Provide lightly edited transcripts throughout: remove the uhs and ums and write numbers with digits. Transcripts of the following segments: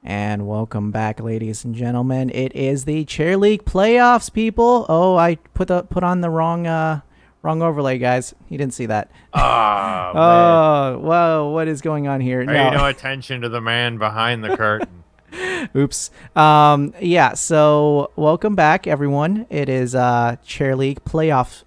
And welcome back, ladies and gentlemen. It is the Chair League playoffs, people. Oh, I put on the wrong overlay, guys. You didn't see that. Ah, man. Oh, whoa, what is going on here? Pay No, no attention to the man behind the curtain. oops. Yeah. So welcome back, everyone. It is Chair League playoff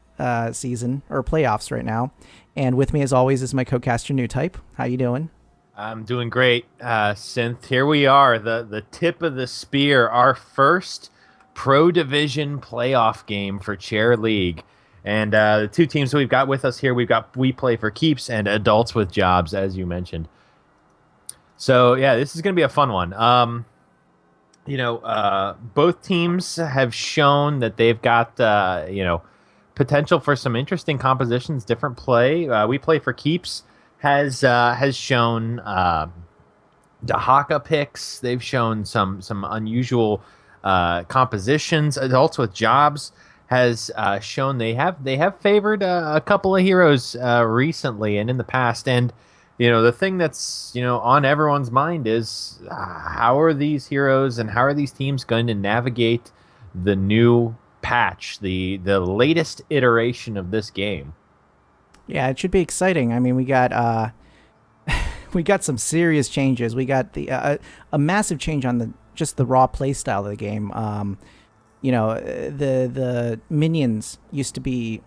season or playoffs right now, and with me, as always, is my co-caster New Type. How you doing? I'm doing great, Synth. Here we are, the tip of the spear, our first Pro Division playoff game for Chair League. And the two teams we've got with us here, we've got We Play for Keeps and Adults with Jobs, as you mentioned. So, yeah, this is going to be a fun one. Both teams have shown that they've got, potential for some interesting compositions, different play. We Play for Keeps has shown Dahaka picks. They've shown some unusual compositions. Adults with Jobs has shown they have favored a couple of heroes recently and in the past. And the thing that's on everyone's mind is how are these heroes and how are these teams going to navigate the new patch, the latest iteration of this game. Yeah, it should be exciting. I mean, we got we got some serious changes. We got a massive change on the raw play style of the game. The minions used to be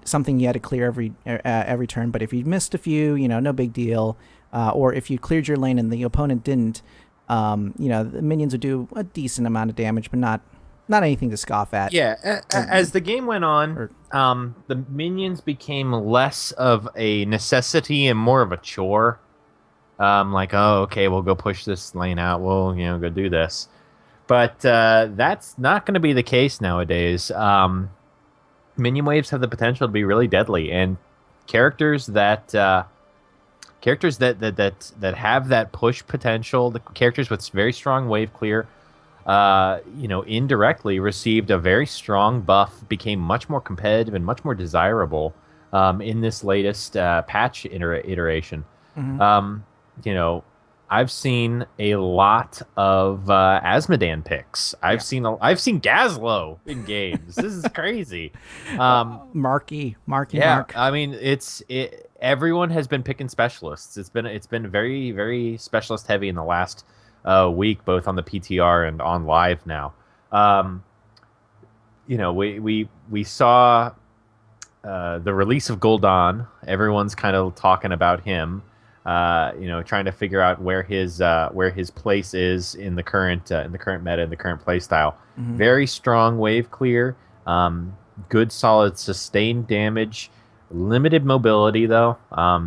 something you had to clear every turn, but if you missed a few, no big deal. Or if you cleared your lane and the opponent didn't, the minions would do a decent amount of damage, but not anything to scoff at. Yeah, as the game went on, Or, the minions became less of a necessity and more of a chore. Like, oh, okay, we'll go push this lane out. We'll, go do this. But that's not going to be the case nowadays. Minion waves have the potential to be really deadly, and characters that have that push potential, the characters with very strong wave clear, indirectly received a very strong buff, became much more competitive and much more desirable in this latest patch iteration. Mhm. Um, you know, I've seen a lot of Asmodan picks. I've seen Gazlo in games. This is crazy. Marky Yeah, Mark. I mean everyone has been picking specialists. It's been very very specialist heavy in the last week, both on the PTR and on live now. We saw the release of Gul'dan. Everyone's kind of talking about him. Trying to figure out where his place is in the current meta, in the current play style. Mhm. Very strong wave clear, good solid sustained damage, limited mobility though.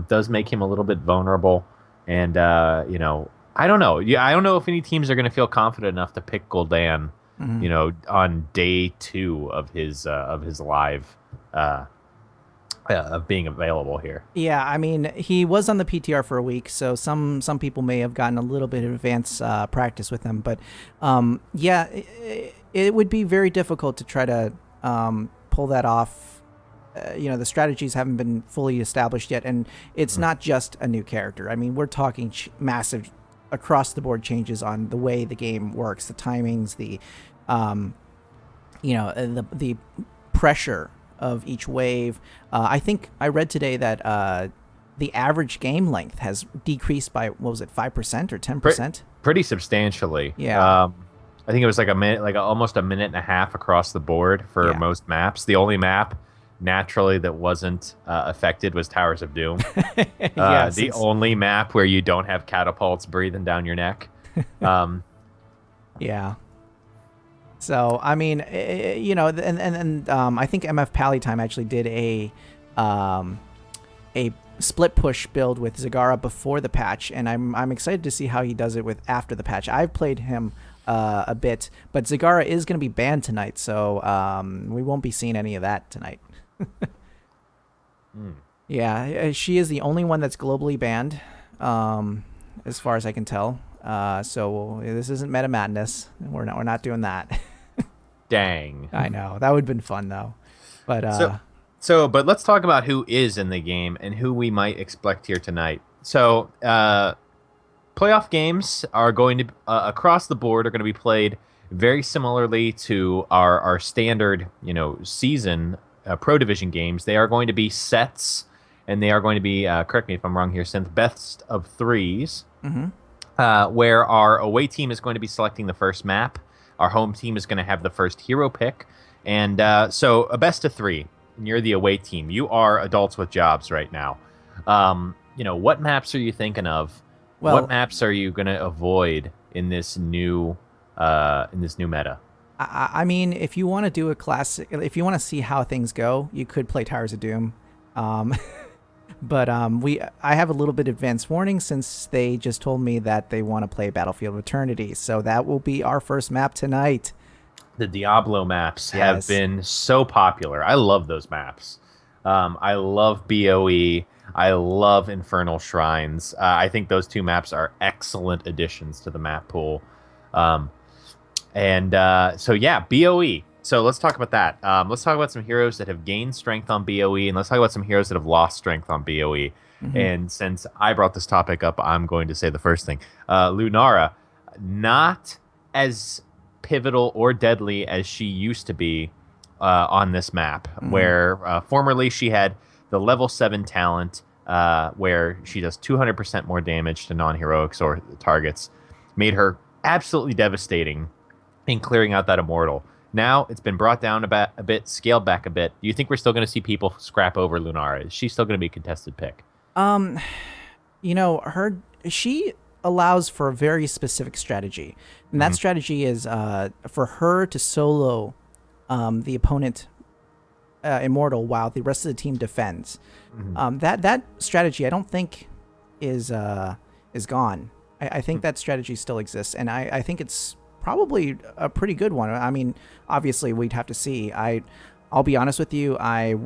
Does make him a little bit vulnerable, and I don't know. Yeah, I don't know if any teams are going to feel confident enough to pick Gul'dan, Mhm. on day 2 of his live. Of being available here. Yeah, I mean, he was on the PTR for a week, so some people may have gotten a little bit of advanced practice with him, but yeah, it would be very difficult to try to pull that off. The strategies haven't been fully established yet, and it's not just a new character. I mean, we're talking massive across the board changes on the way the game works, the timings, the pressure of each wave. I think I read today that the average game length has decreased by, what was it, 5% or 10%? Pretty substantially. Yeah. I think it was like a minute, almost a minute and a half across the board for Yeah. most maps. The only map naturally that wasn't affected was Towers of Doom. Yeah, The only map where you don't have catapults breathing down your neck. Yeah. So I mean, and I think MF Pallytime actually did a split push build with Zagara before the patch, and I'm excited to see how he does it with after the patch. I've played him a bit, but Zagara is going to be banned tonight, so we won't be seeing any of that tonight. Yeah, she is the only one that's globally banned, as far as I can tell. So this isn't Meta Madness. We're not doing that. Dang. I know that would have been fun though, but But let's talk about who is in the game and who we might expect here tonight. So, playoff games are going to across the board are going to be played very similarly to our standard season pro division games. They are going to be sets, and they are going to be correct me if I'm wrong here, Synth, best of threes, where our away team is going to be selecting the first map. Our home team is going to have the first hero pick, and so a best of three. And you're the away team. You are adults with jobs right now. What maps are you thinking of? Well, what maps are you going to avoid in this new meta? I mean, if you want to do a classic, if you want to see how things go, you could play Towers of Doom. But I have a little bit of advance warning since they just told me that they want to play Battlefield Eternity. So that will be our first map tonight. The Diablo maps have been so popular. I love those maps. I love BOE. I love Infernal Shrines. I think those two maps are excellent additions to the map pool. So yeah, BOE. So let's talk about that. Let's talk about some heroes that have gained strength on BOE, and let's talk about some heroes that have lost strength on BOE. And since I brought this topic up, I'm going to say the first thing. Lunara, not as pivotal or deadly as she used to be on this map, where formerly she had the level 7 talent, where she does 200% more damage to non-heroics or targets, made her absolutely devastating in clearing out that immortal. Now it's been brought down a bit, scaled back a bit. Do you think we're still going to see people scrap over Lunara? Is she still going to be a contested pick? She allows for a very specific strategy, and that strategy is for her to solo the opponent immortal while the rest of the team defends. That strategy I don't think is gone. I think that strategy still exists, and I think it's probably a pretty good one. I mean, obviously we'd have to see. I'll be honest with you, I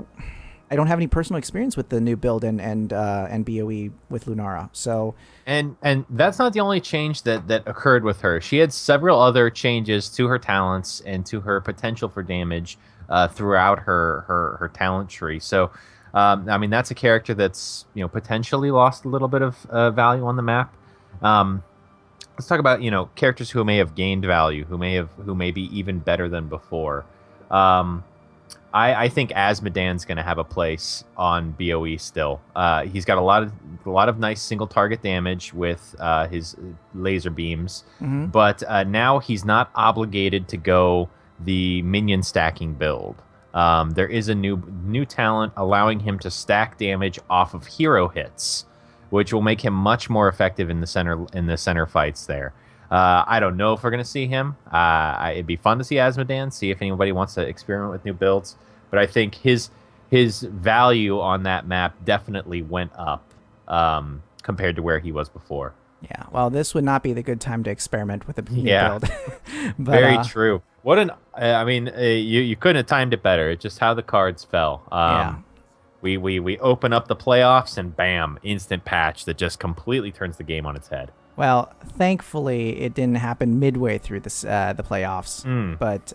don't have any personal experience with the new build and BOE with Lunara. So and that's not the only change that occurred with her. She had several other changes to her talents and to her potential for damage throughout her talent tree. So I mean, that's a character that's potentially lost a little bit of value on the map. Let's talk about characters who may have gained value, who may be even better than before. I think Azmodan's going to have a place on BOE still. He's got a lot of nice single target damage with his laser beams, but now he's not obligated to go the minion stacking build. There is a new talent allowing him to stack damage off of hero hits, which will make him much more effective in the center fights there. I don't know if we're going to see him. It'd be fun to see Azmodan, see if anybody wants to experiment with new builds. But I think his value on that map definitely went up compared to where he was before. Yeah, well, this would not be the good time to experiment with a new build. But, very true. You couldn't have timed it better. It's just how the cards fell. We open up the playoffs and bam, instant patch that just completely turns the game on its head. Well, thankfully it didn't happen midway through the playoffs, but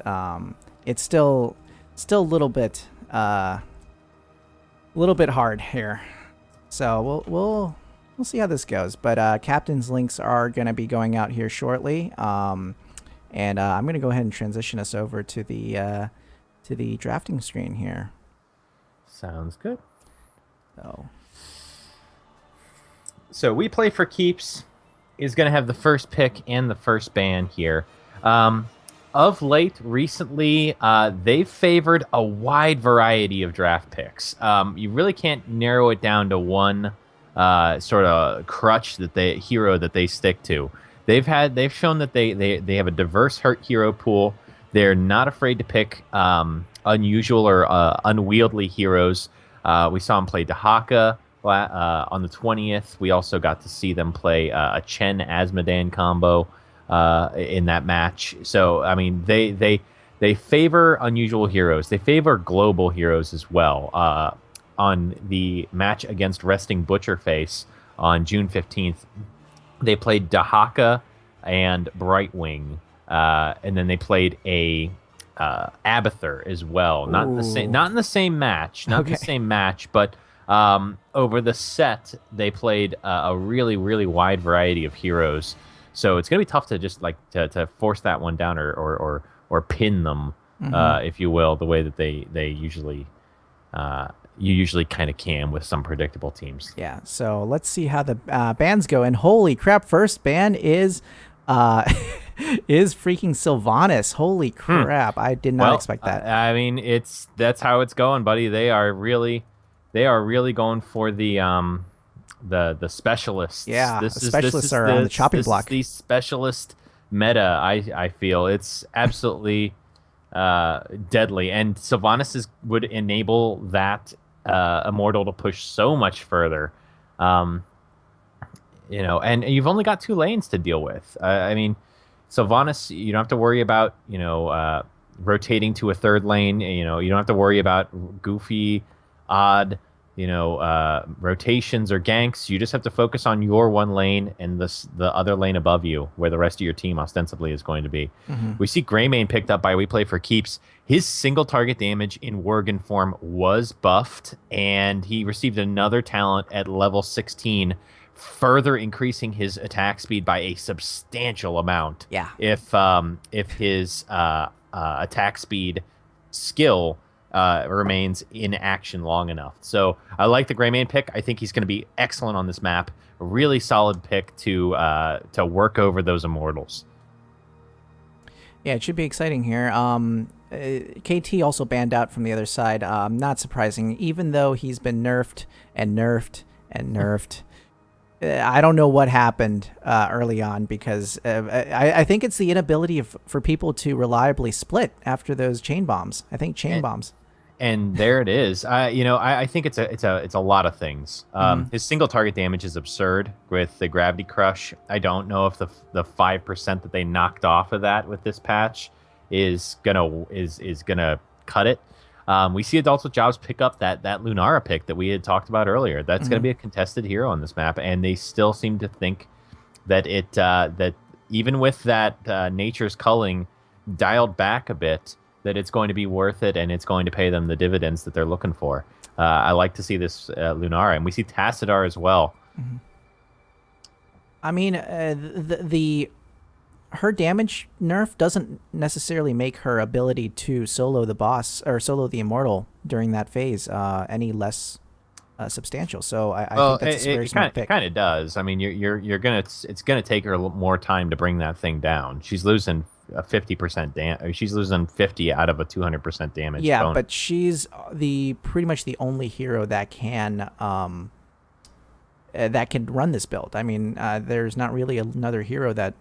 it's still a little bit hard here. So we'll see how this goes. But captain's links are going to be going out here shortly, and I'm going to go ahead and transition us over to the drafting screen here. Sounds good. So We Play for Keeps is going to have the first pick and the first ban here. Of late, recently, they've favored a wide variety of draft picks. You really can't narrow it down to one sort of crutch hero that they stick to. They've shown that they have a diverse hero pool. They're not afraid to pick unusual or unwieldy heroes. We saw them play Dahaka on the 20th. We also got to see them play a Chen Azmodan combo in that match. So I mean, they favor unusual heroes. They favor global heroes as well. On the match against Resting Butcherface on June 15th, they played Dahaka and Brightwing, and then they played a Abathur as well. Not in the same match, but Over the set, they played a really, really wide variety of heroes. So it's going to be tough to just to force that one down or pin them, if you will, the way that they usually you usually kind of can with some predictable teams. Yeah, so let's see how the bans go. And holy crap, first ban is is freaking Sylvanas. Holy crap, I did not expect that. I mean, that's how it's going, buddy. They are really going for the specialists. Yeah, specialists are on the chopping block. The specialist meta, I feel it's absolutely deadly, and Sylvanas would enable that immortal to push so much further. And you've only got 2 lanes to deal with. I mean, Sylvanas, you don't have to worry about rotating to a 3rd lane. You don't have to worry about goofy, odd rotations or ganks. You just have to focus on your 1 lane and the other lane above you, where the rest of your team ostensibly is going to be. We see Greymane picked up by We Play for Keeps. His single target damage in Worgen form was buffed, and he received another talent at level 16, further increasing his attack speed by a substantial amount. Yeah. If his attack speed skill remains in action long enough. So I like the Greymane pick. I think he's going to be excellent on this map. A really solid pick to work over those immortals. Yeah, it should be exciting here. KT also banned out from the other side. Not surprising, even though he's been nerfed and nerfed and nerfed. I don't know what happened early on, because I think it's the inability for people to reliably split after those chain bombs. I think chain bombs. And there it is. I think it's a lot of things. His single target damage is absurd with the Gravity Crush. I don't know if the 5% that they knocked off of that with this patch is gonna cut it. We see Adults with Jobs pick up that Lunara pick that we had talked about earlier. That's going to be a contested hero on this map, and they still seem to think that that even with that Nature's Culling dialed back a bit, that it's going to be worth it, and it's going to pay them the dividends that they're looking for. I like to see this Lunara, and we see Tassadar as well. I mean, her damage nerf doesn't necessarily make her ability to solo the boss or solo the immortal during that phase any less substantial. So I think that's a very smart pick. It kind of does. I mean, it's gonna take her a little more time to bring that thing down. She's losing a 50% damage. She's losing 50 out of a 200% damage. Yeah, bonus. but she's pretty much the only hero that can run this build. I mean, there's not really another hero that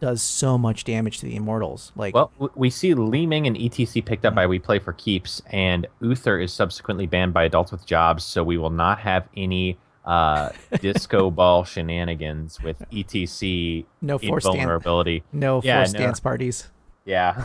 does so much damage to the immortals. Well, we see Li Ming and ETC picked up by We Play for Keeps, and Uther is subsequently banned by Adults with Jobs, so we will not have any disco ball shenanigans with ETC invulnerability. Forced dance parties. Yeah.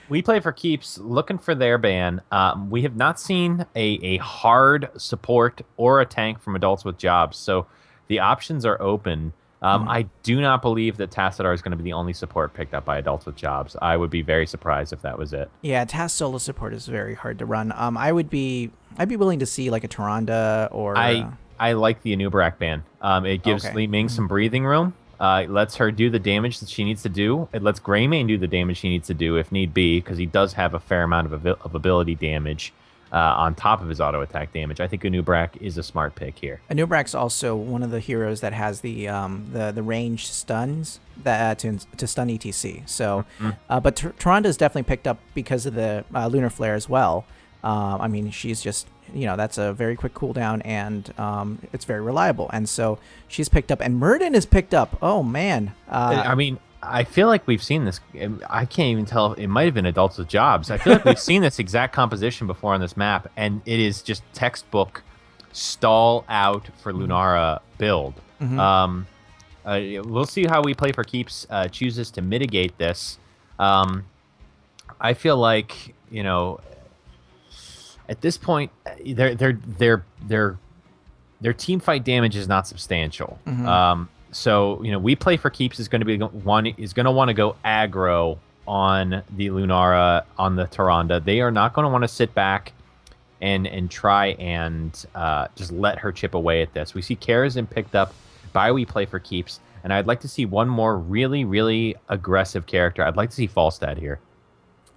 We Play for Keeps looking for their ban. We have not seen a hard support or a tank from Adults with Jobs, so the options are open. I do not believe that Tassadar is going to be the only support picked up by Adults with Jobs. I would be very surprised if that was it. Yeah, Tass solo support is very hard to run. I'd be willing to see like a Tyrande or. I like the Anubarak ban. It gives Li Ming some breathing room. It lets her do the damage that she needs to do. It lets Greymane do the damage she needs to do if need be, because he does have a fair amount of ability damage. On top of his auto attack damage. I think Anubarak is a smart pick here. Anubarak's also one of the heroes that has the ranged stuns that to stun ETC. So, but Tyrande is definitely picked up because of the Lunar Flare as well. I mean, she's just that's a very quick cooldown, and it's very reliable, and so she's picked up. And Murden is picked up. Oh man. I mean, I feel like we've seen this. I can't even tell. It might have been Adults with Jobs. I feel like we've seen this exact composition before on this map, and it is just textbook stall out for Lunara build. We'll see how We Play for Keeps chooses to mitigate this. I feel like at this point, their team fight damage is not substantial. So We Play for Keeps is going to want to go aggro on the Lunara, on the Tyrande. They are not going to want to sit back and try and just let her chip away at this. We see Karazhan picked up by We Play for Keeps, and I'd like to see one more really, really aggressive character. I'd like to see Falstad here.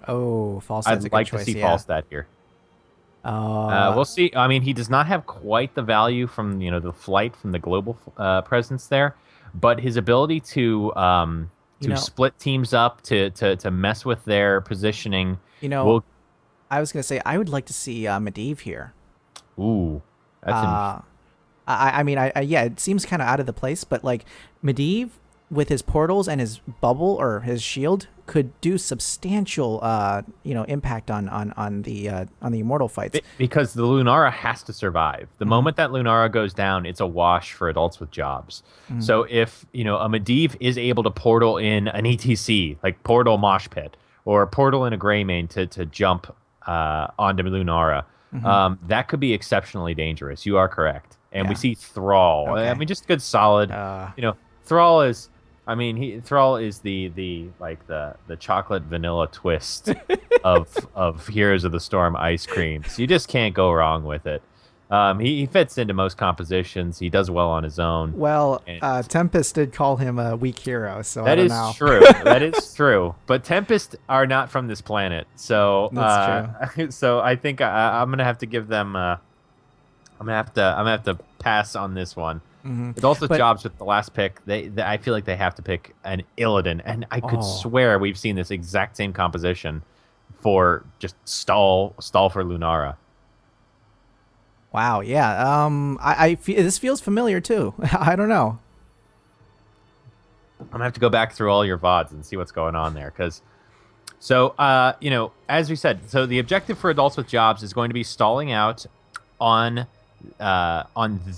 Oh, Falstad's a good choice. To see yeah. Falstad here. Oh, We'll see. I mean, he does not have quite the value from the flight from the global presence there, but his ability to split teams up to mess with their positioning. Will... I was gonna say I would like to see Medivh here. Ooh, that's interesting. I mean, yeah, it seems kind of out of the place, but like Medivh with his portals and his bubble or his shield could do substantial, impact on the immortal fights. Because the Lunara has to survive. The moment that Lunara goes down, it's a wash for adults with jobs. So if a Medivh is able to portal in an ETC, like portal Mosh Pit or portal in a Greymane to jump onto Lunara, that could be exceptionally dangerous. You are correct. And we see Thrall. Okay. I mean, just good, solid. Thrall is. I mean, Thrall is the chocolate vanilla twist of Heroes of the Storm ice creams. You just can't go wrong with it. He fits into most compositions. He does well on his own. Well, Tempest did call him a weak hero, so that I don't is know. true. That is true. But Tempest are not from this planet, so That's true. So I think I'm gonna have to give them. I'm gonna have to pass on this one. It's also jobs with the last pick. I feel like they have to pick an Illidan, and I could swear we've seen this exact same composition for just stall for Lunara. Wow, yeah. I feel this feels familiar too. I don't know. I'm gonna have to go back through all your VODs and see what's going on there, because as we said, so the objective for adults with jobs is going to be stalling out on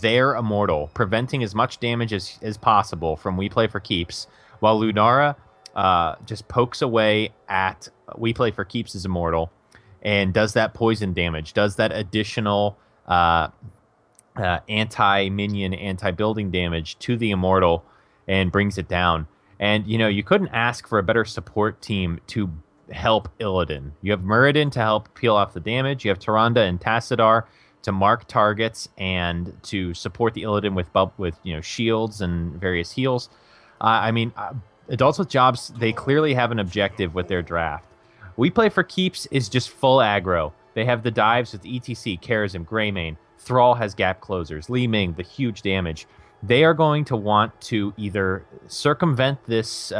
their immortal, preventing as much damage as possible from We Play for Keeps, while Lunara just pokes away at We Play for Keeps' immortal and does that poison damage, does that additional anti-minion, anti-building damage to the immortal and brings it down. And, you couldn't ask for a better support team to help Illidan. You have Muradin to help peel off the damage. You have Tyrande and Tassadar to mark targets and to support the Illidan with shields and various heals. Adults with jobs, they clearly have an objective with their draft. We Play for Keeps is just full aggro. They have the dives with ETC, Karazhan, Greymane. Thrall has gap closers. Li Ming, the huge damage. They are going to want to either circumvent these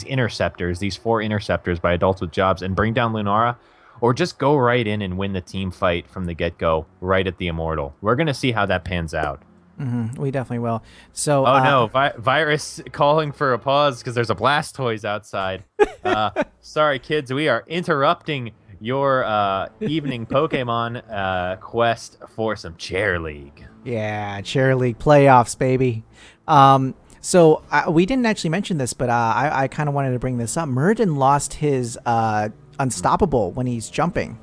interceptors, these 4 interceptors by adults with jobs, and bring down Lunara, or just go right in and win the team fight from the get-go, right at the immortal. We're going to see how that pans out. We definitely will. So, no, Virus calling for a pause because there's a Blastoise outside. Sorry, kids, we are interrupting your evening Pokemon quest for some Chair League. Yeah, Chair League playoffs, baby. So we didn't actually mention this, but I kind of wanted to bring this up. Muradin lost his Unstoppable when he's jumping.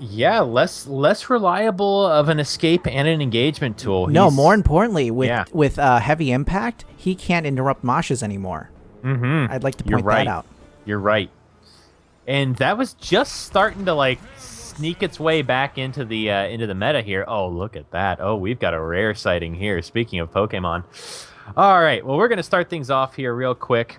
Yeah, less reliable of an escape and an engagement tool. No, more importantly, with heavy impact, he can't interrupt Moshes anymore. I'd like to point that out. You're right. And that was just starting to sneak its way back into the meta here. Oh, look at that. Oh, we've got a rare sighting here. Speaking of Pokemon. All right, well, we're going to start things off here real quick.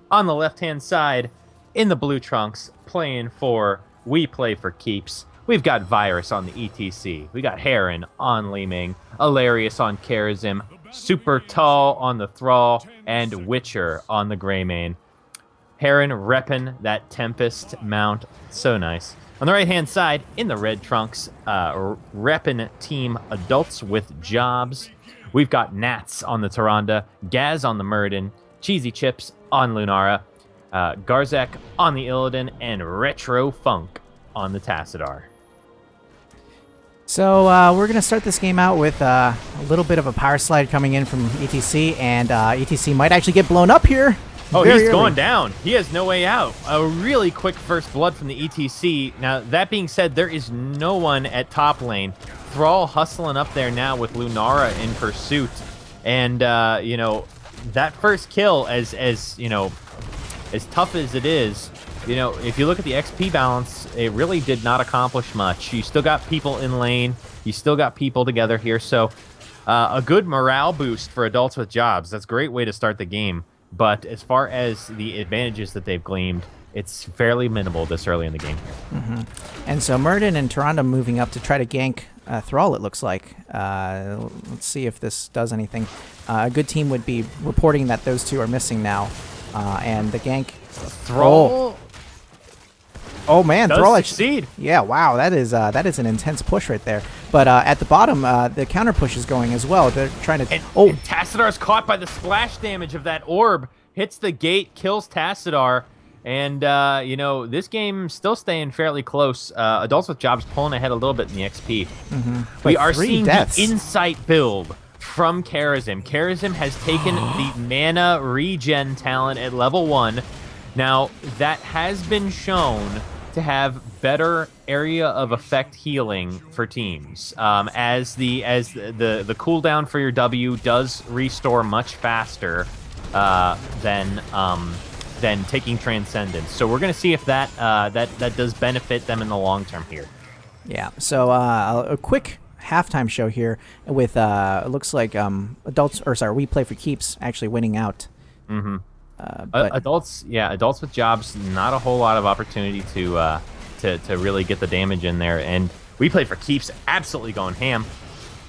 On the left-hand side, in the blue trunks, playing for We Play for Keeps, we've got Virus on the ETC. We got Heron on Li Ming, Alarius on Karazhan, Super Tall on the Thrall, and Witcher on the Greymane. Heron repping that Tempest mount. So nice. On the right-hand side, in the red trunks, repping Team Adults with Jobs, we've got Nats on the Tyrande, Gaz on the Muradin, Cheesy Chips on Lunara, Garzak on the Illidan, and Retro Funk on the Tassadar. So we're going to start this game out with a little bit of a power slide coming in from ETC, and ETC might actually get blown up here. Oh, he's going down. He has no way out. A really quick first blood from the ETC. Now, that being said, there is no one at top lane. Thrall hustling up there now with Lunara in pursuit. And, that first kill, as tough as it is, if you look at the XP balance, it really did not accomplish much. You still got people in lane. You still got people together here. So a good morale boost for adults with jobs. That's a great way to start the game. But as far as the advantages that they've gleaned, it's fairly minimal this early in the game here. And so Murden and Tyrande moving up to try to gank Thrall, it looks like. Let's see if this does anything. A good team would be reporting that those two are missing now. And the gank... Thrall Oh man, does Thrall succeed. Yeah, wow, that is an intense push right there. But at the bottom, the counter push is going as well. They're trying to... And Tassadar's caught by the splash damage of that orb. Hits the gate, kills Tassadar. And, this game still staying fairly close. Adults with Jobs pulling ahead a little bit in the XP. We are seeing the Insight build from Karazim. Karazim has taken the mana regen talent at level 1. Now, that has been shown to have better area of effect healing for teams, as the cooldown for your W does restore much faster than taking Transcendence. So we're gonna see if that does benefit them in the long term here. Yeah. So a quick halftime show here with it looks like We Play for Keeps actually winning out. Adults with jobs, not a whole lot of opportunity to really get the damage in there, and We Play for Keeps absolutely going ham.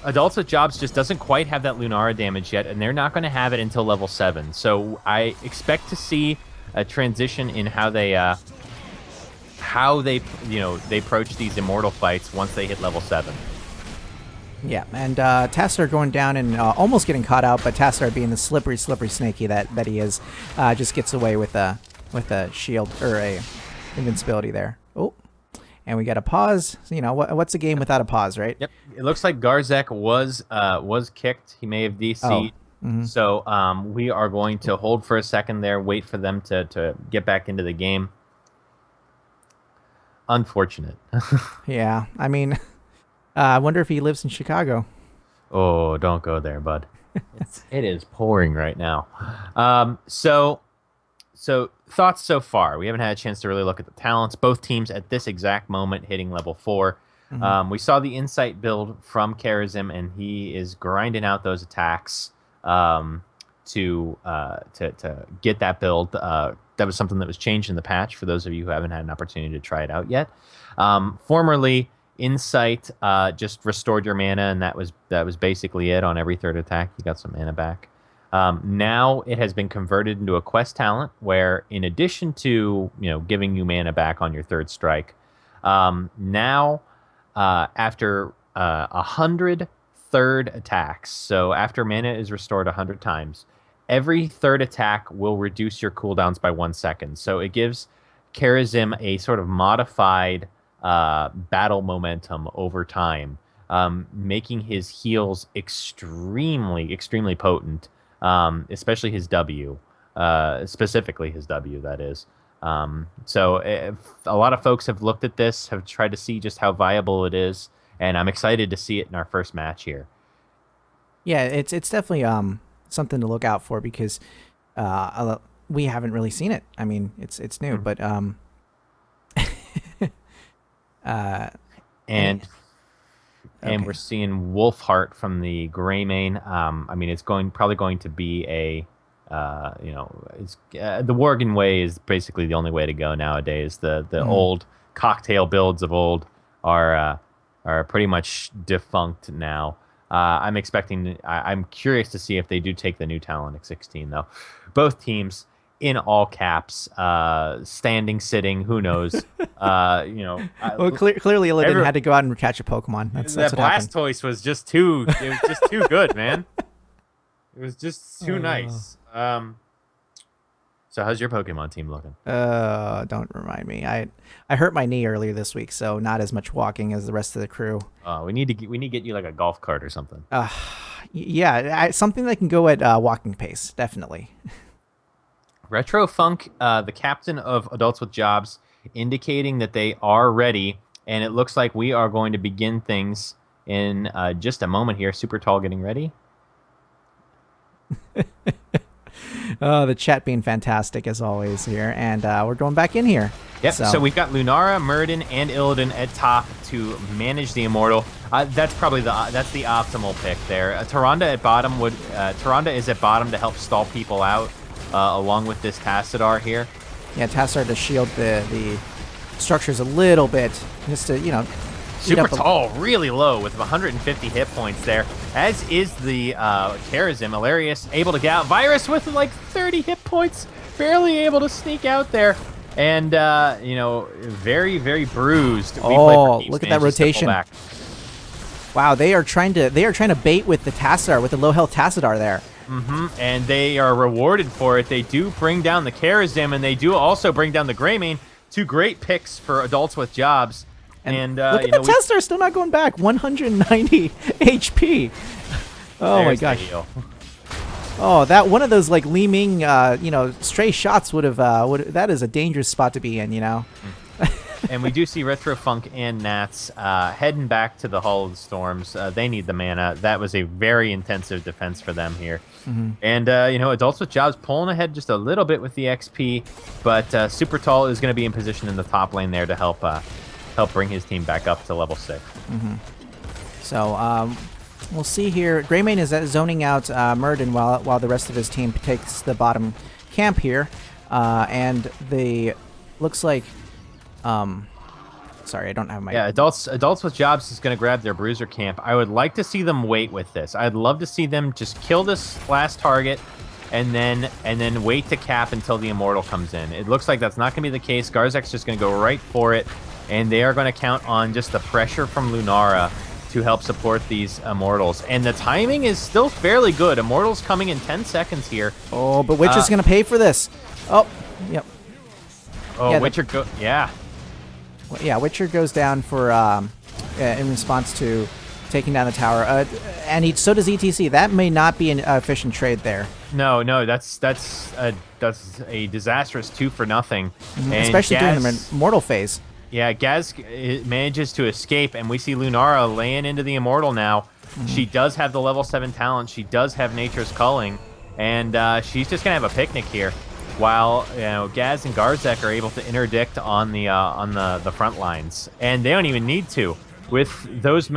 Adults with jobs just doesn't quite have that Lunara damage yet, and they're not going to have it until level 7. So I expect to see a transition in how they approach these immortal fights once they hit level 7. Yeah, and Tassadar going down and almost getting caught out, but Tassadar being the slippery snaky that he is, just gets away with a shield or a invincibility there. Oh, and we got a pause. So, what's a game without a pause, right? Yep. It looks like Garzek was kicked. He may have DC'd. So we are going to hold for a second there, wait for them to get back into the game. Unfortunate. Yeah, I mean... I wonder if he lives in Chicago. Oh, don't go there, bud. It is pouring right now. So thoughts so far. We haven't had a chance to really look at the talents. Both teams at this exact moment hitting level 4. We saw the Insight build from Karazim, and he is grinding out those attacks to get that build. That was something that was changed in the patch for those of you who haven't had an opportunity to try it out yet. Formerly, Insight just restored your mana, and that was basically it. On every third attack, you got some mana back. Now it has been converted into a quest talent, where in addition to giving you mana back on your third strike, now after 100 third attacks, so after mana is restored 100 times, every third attack will reduce your cooldowns by 1 second. So it gives Karazim a sort of modified battle momentum over time, making his heals extremely potent, especially his W, specifically his W, that is. So a lot of folks have looked at this, have tried to see just how viable it is, and I'm excited to see it in our first match here. Yeah, it's definitely something to look out for, because we haven't really seen it. I mean, it's new, but and we're seeing Wolfheart from the Greymane. I mean, it's probably going to be a the Worgen way is basically the only way to go nowadays. The old cocktail builds of old are pretty much defunct now. I'm curious to see if they do take the new talent at 16 though. Both teams in all caps, standing, sitting, who knows? Well, clearly Illidan had to go out and catch a Pokemon. That's what happened. Blastoise was just too. It was just too good, man. It was just too nice. So how's your Pokemon team looking? Don't remind me. I hurt my knee earlier this week, so not as much walking as the rest of the crew. We need to get you like a golf cart or something. Yeah, something that can go at walking pace, definitely. Retro Funk, the captain of Adults with Jobs, indicating that they are ready, and it looks like we are going to begin things in just a moment here. Super Tall getting ready. Oh, the chat being fantastic as always here, and we're going back in here. Yep. So we've got Lunara, Muradin, and Illidan at top to manage the Immortal. That's probably the optimal pick there. Tyrande at bottom would Tyrande is at bottom to help stall people out, along with this Tassadar here. Yeah, Tassadar to shield the structures a little bit, just to Super tall, really low with 150 hit points there, as is the Karazim. Ilarius able to get out. Virus with like 30 hit points, barely able to sneak out there. And, very, very bruised. Oh, look at that rotation. Wow, they are trying to bait with the Tassadar, with the low health Tassadar there. And they are rewarded for it. They do bring down the Karazim, and they do also bring down the Greymane. Two great picks for adults with jobs. And look at the Tassadar still not going back. 190 HP. Oh my gosh. Oh, that one of those like Li Ming, stray shots would have. That is a dangerous spot to be in, And we do see Retrofunk and Nats heading back to the Hall of the Storms. They need the mana. That was a very intensive defense for them here. And, Adults with Jobs pulling ahead just a little bit with the XP, but Super Tall is going to be in position in the top lane there to help bring his team back up to level 6. So we'll see here. Greymane is zoning out Muradin while the rest of his team takes the bottom camp here, and the looks like. Sorry, I don't have my... Yeah, adults with Jobs is going to grab their Bruiser camp. I would like to see them wait with this. I'd love to see them just kill this last target and then wait to cap until the Immortal comes in. It looks like that's not going to be the case. Garzek's just going to go right for it, and they are going to count on just the pressure from Lunara to help support these Immortals. And the timing is still fairly good. Immortals coming in 10 seconds here. Oh, but Witch is going to pay for this. Oh, yep. Oh, yeah, Witcher Yeah, Witcher goes down for in response to taking down the tower, and so does ETC. That may not be an efficient trade there. No, that's a disastrous 2 for nothing, and especially during the Immortal phase. Yeah, Gaz manages to escape, and we see Lunara laying into the Immortal now. She does have the level 7 talent. She does have Nature's Culling, and she's just gonna have a picnic here. While Gaz and Garzek are able to interdict on the front lines, and they don't even need to. With those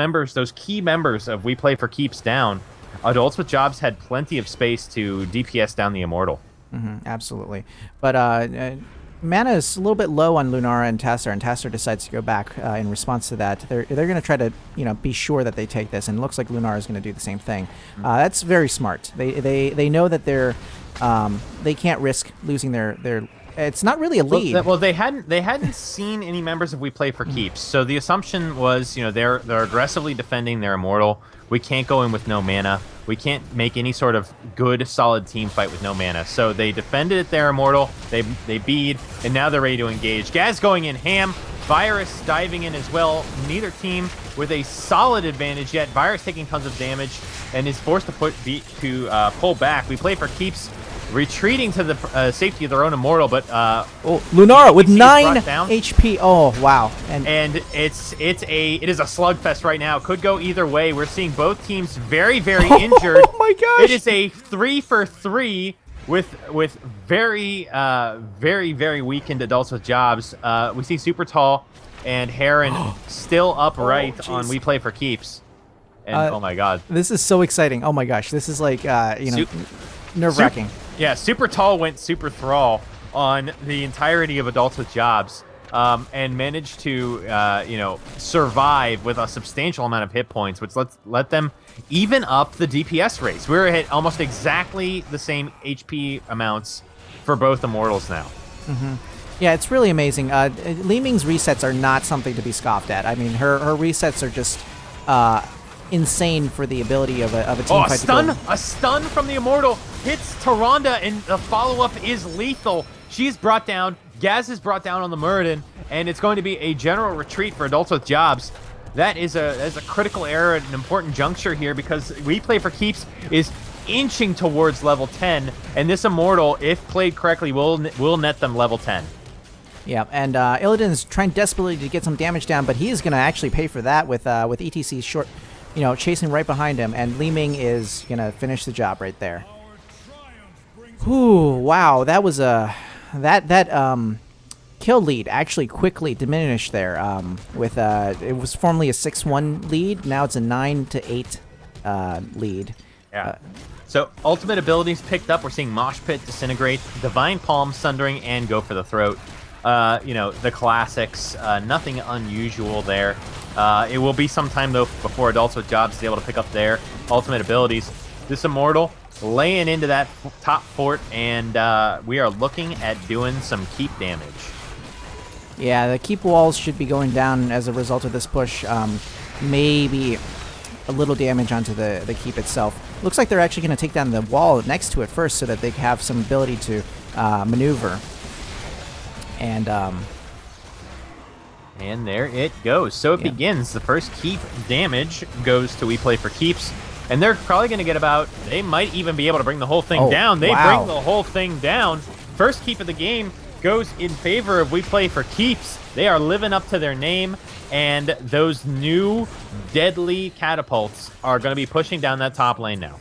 key members of We Play for Keeps down, Adults with Jobs had plenty of space to DPS down the Immortal. Absolutely, but mana is a little bit low on Lunara and Tassadar decides to go back in response to that. They're going to try to be sure that they take this, and it looks like Lunara is going to do the same thing. That's very smart. They know that they can't risk losing their. It's not really a lead. Well, they hadn't seen any members of We Play for Keeps, so the assumption was they're aggressively defending their Immortal. We can't go in with no mana. We can't make any sort of good, solid team fight with no mana. So they defended at their Immortal. They bead, and now they're ready to engage. Gaz going in ham. Virus diving in as well. Neither team with a solid advantage yet. Virus taking tons of damage and is forced to pull back. We Play for Keeps retreating to the safety of their own Immortal, but Lunara with 9 HP. Oh wow! And it is a slugfest right now. Could go either way. We're seeing both teams very injured. Oh my gosh! It is a 3-for-3 with very weakened Adults with Jobs. We see Super Tall and Heron still upright on We Play for Keeps. And oh my god, this is so exciting! Oh my gosh, this is like nerve-wracking. Yeah, Super Tall went Super Thrall on the entirety of Adults with Jobs, and managed to survive with a substantial amount of hit points, which let them even up the DPS race. We're at almost exactly the same HP amounts for both Immortals now. Yeah, it's really amazing. Li Ming's resets are not something to be scoffed at. I mean, her resets are just insane for the ability of a team fight. A stun from the Immortal hits Tyrande, and the follow-up is lethal. She's brought down. Gaz is brought down on the Muradin, and it's going to be a general retreat for Adults with Jobs. That is a critical error at an important juncture here, because We Play for Keeps is inching towards level 10, and this Immortal, if played correctly, will net them level 10. Yeah, and Illidan is trying desperately to get some damage down, but he is going to actually pay for that with ETC's short, chasing right behind him, and Li Ming is going to finish the job right there. Ooh, wow, that was a that kill lead actually quickly diminished there. With it was formerly a 6-1 lead, now it's a 9-8 lead. Yeah. So ultimate abilities picked up. We're seeing Mosh Pit, Disintegrate, Divine Palm, Sundering, and Go for the Throat. The classics. Nothing unusual there. It will be some time, though, before Adults with Jobs is able to pick up their ultimate abilities. This Immortal laying into that top fort, and we are looking at doing some keep damage. Yeah, the keep walls should be going down as a result of this push. Maybe a little damage onto the keep itself. Looks like they're actually going to take down the wall next to it first so that they have some ability to maneuver. And there it goes. So it begins. The first keep damage goes to We Play for Keeps. And they're probably going to get about... They might even be able to bring the whole thing down. They bring the whole thing down. First keep of the game goes in favor of We Play for Keeps. They are living up to their name. And those new deadly catapults are going to be pushing down that top lane now.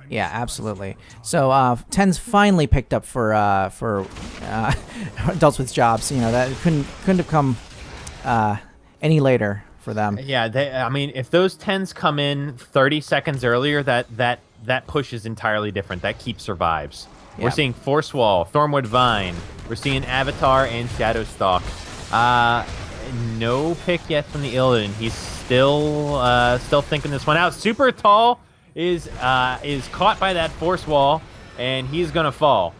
Yeah, absolutely. So 10's finally picked up for Adults with Jobs. You know, that couldn't have come any later for them. Yeah, if those 10s come in 30 seconds earlier, that push is entirely different. That keep survives. Yeah. We're seeing Force Wall, Thornwood Vine. We're seeing Avatar and Shadowstalk. No pick yet from the Illidan. He's still thinking this one out. Super Tall is caught by that Force Wall, and he's gonna fall.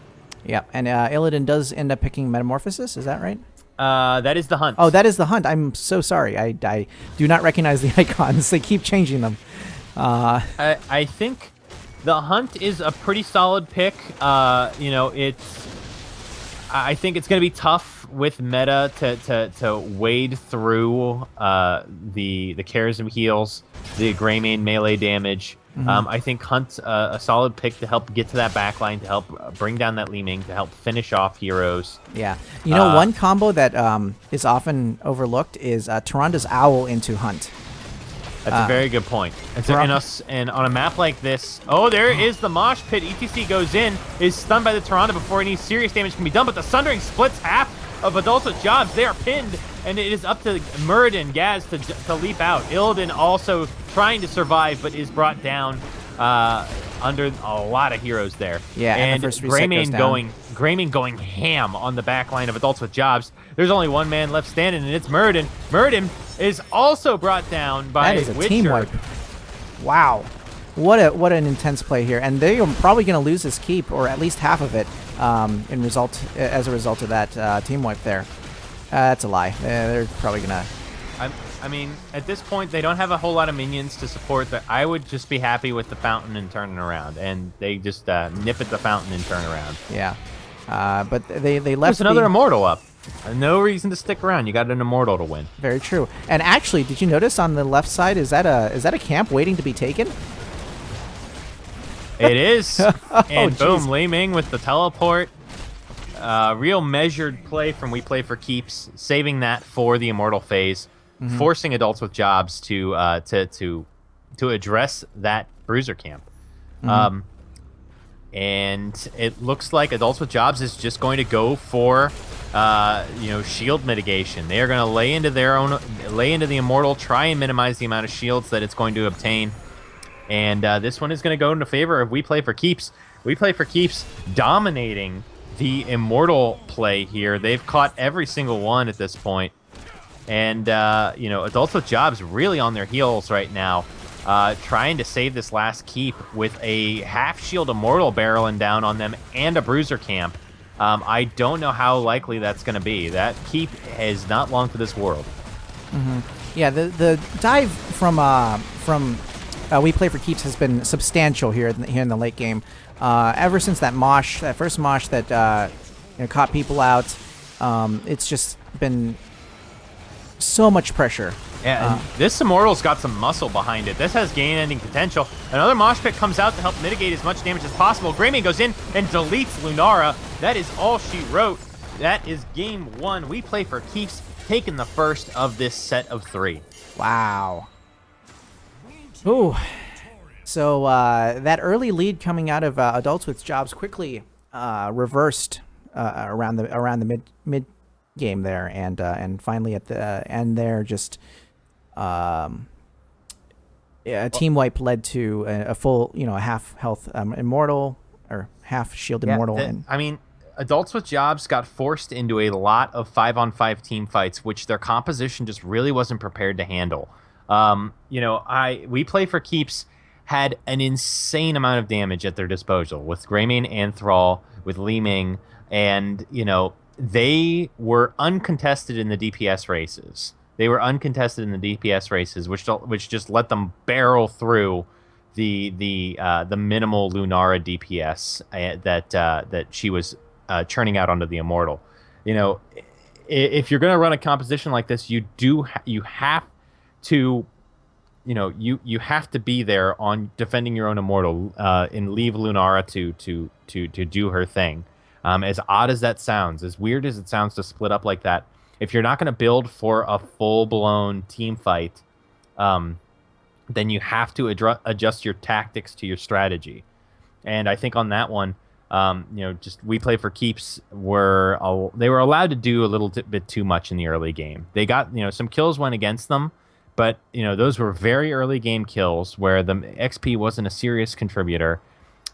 Yeah, and Illidan does end up picking Metamorphosis. Is that right? That is the Hunt. Oh, that is the Hunt. I'm so sorry. I do not recognize the icons. They keep changing them. I think the Hunt is a pretty solid pick. I think it's going to be tough with meta to wade through the Charism heals, the Greymane melee damage. Mm-hmm. I think Hunt's a solid pick to help get to that backline, to help bring down that Li Ming, to help finish off heroes. Yeah. You know, one combo that is often overlooked is Tyranda's Owl into Hunt. That's a very good point. And on a map like this, there is the Mosh Pit. ETC goes in, is stunned by the Tyrande before any serious damage can be done, but the Sundering splits half of Adults with Jobs. They are pinned, and it is up to Muradin, Gaz to leap out. Illidan also trying to survive, but is brought down under a lot of heroes there. Yeah, and the first reset goes down. Greymane going ham on the back line of Adults with Jobs. There's only one man left standing, and it's Muradin. Muradin is also brought down by That is a Witcher. team wipe. Wow. What an intense play here. And they are probably going to lose this keep, or at least half of it, as a result of that team wipe there. That's a lie. They're probably going to... I mean, at this point, they don't have a whole lot of minions to support that. I would just be happy with the fountain and turning around, and they just nip at the fountain and turn around. Yeah. But they left. There's another Immortal up. No reason to stick around. You got an Immortal to win. Very true. And actually, did you notice on the left side, is that a camp waiting to be taken? It is. And boom, geez. Li Ming with the teleport. Real measured play from We Play for Keeps, saving that for the Immortal phase, forcing Adults with Jobs to address that Bruiser camp. And it looks like Adults with Jobs is just going to go for shield mitigation. They are going to lay into the Immortal, try and minimize the amount of shields that it's going to obtain. And this one is going to go into favor of We Play for Keeps. We Play for Keeps dominating the Immortal play here. They've caught every single one at this point. And, Adults with Jobs really on their heels right now, trying to save this last keep with a half-shield Immortal barreling down on them and a Bruiser camp. I don't know how likely that's going to be. That keep is not long for this world. Mm-hmm. Yeah, the dive from We Play for Keeps has been substantial here in the late game. Ever since that first mosh that caught people out, it's just been so much pressure. Yeah, and this Immortal's got some muscle behind it. This has game-ending potential. Another Mosh Pit comes out to help mitigate as much damage as possible. Greymane goes in and deletes Lunara. That is all she wrote. That is game one. We Play for Keeps, taking the first of this set of 3. Wow. Ooh. So that early lead coming out of Adults with Jobs quickly reversed around the mid game there, and finally at the end there, just um, a Well, team wipe led to a full, a half health immortal or half shield yeah, immortal, and I mean, adults with jobs got forced into a lot of 5-on-5 team fights, which their composition just really wasn't prepared to handle. We play for keeps had an insane amount of damage at their disposal with Greymane and Thrall, with Li Ming, and they were uncontested in the DPS races. They were uncontested in the DPS races, which just let them barrel through the minimal Lunara DPS that she was churning out onto the Immortal. You know, if you're going to run a composition like this, you have to you have to be there on defending your own Immortal and leave Lunara to do her thing. As odd as that sounds, as weird as it sounds to split up like that, if you're not going to build for a full-blown team fight, then you have to adjust your tactics to your strategy. And I think on that one, just We Play for Keeps they were allowed to do a little bit too much in the early game. They got, some kills went against them, but those were very early game kills where the XP wasn't a serious contributor.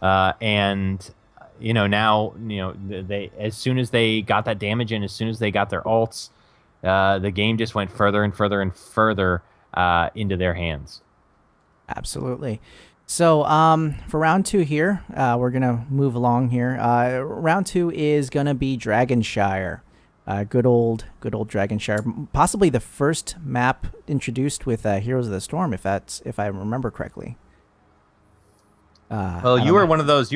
And now they, as soon as they got that damage in, as soon as they got their ults, the game just went further and further and further into their hands. absolutely. So for round two here, we're gonna move along here. Round two is gonna be Dragonshire. Good old Dragonshire. Possibly the first map introduced with Heroes of the Storm, if I remember correctly. Well, you were one of those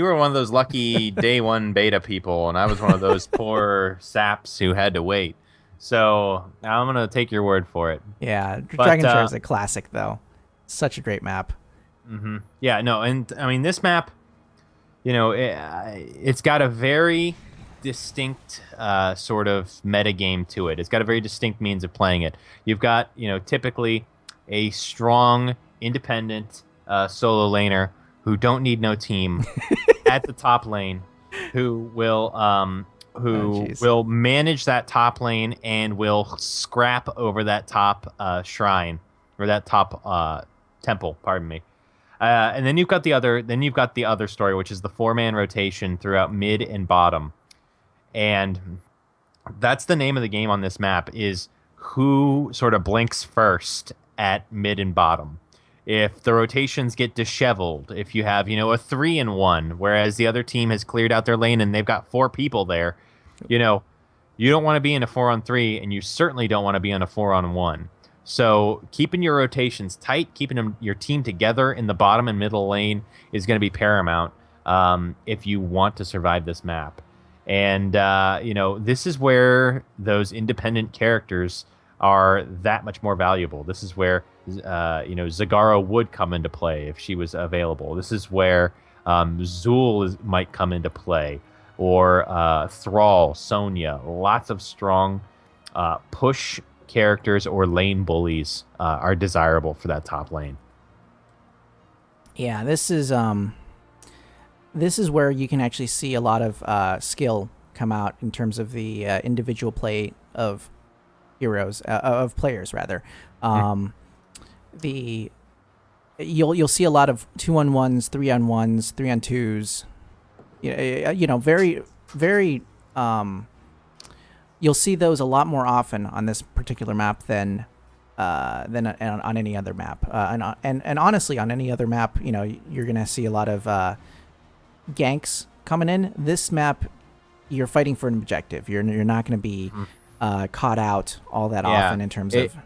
lucky day one beta people, and I was one of those poor saps who had to wait. So now I'm gonna take your word for it. Yeah, Dragonshire is a classic though. Such a great map. Mm-hmm. Yeah, no, and I mean this map, it's got a very distinct sort of meta game to it. It's got a very distinct means of playing it. You've got, typically a strong, independent solo laner who don't need no team at the top lane, who will manage that top lane and will scrap over that top shrine or that top temple. Pardon me. And then you've got the other story, which is the 4-man rotation throughout mid and bottom. And that's the name of the game on this map, is who sort of blinks first at mid and bottom. If the rotations get disheveled, if you have, a 3-in-1, whereas the other team has cleared out their lane and they've got 4 people there, you don't want to be in a 4-on-3, and you certainly don't want to be on a 4-on-1. So keeping your rotations tight, keeping your team together in the bottom and middle lane is going to be paramount if you want to survive this map. And, this is where those independent characters are that much more valuable. This is where, Zagara would come into play if she was available. This is where Zul might come into play, or Thrall, Sonya. Lots of strong push characters or lane bullies are desirable for that top lane. Yeah, this is where you can actually see a lot of skill come out in terms of the individual play of heroes, of players rather. You'll see a lot of 2-on-1s, 3-on-1s, 3-on-2s. Very very. You'll see those a lot more often on this particular map than on any other map. And honestly, on any other map, you're gonna see a lot of ganks coming in. This map, you're fighting for an objective. You're not going to be caught out all that often in terms of.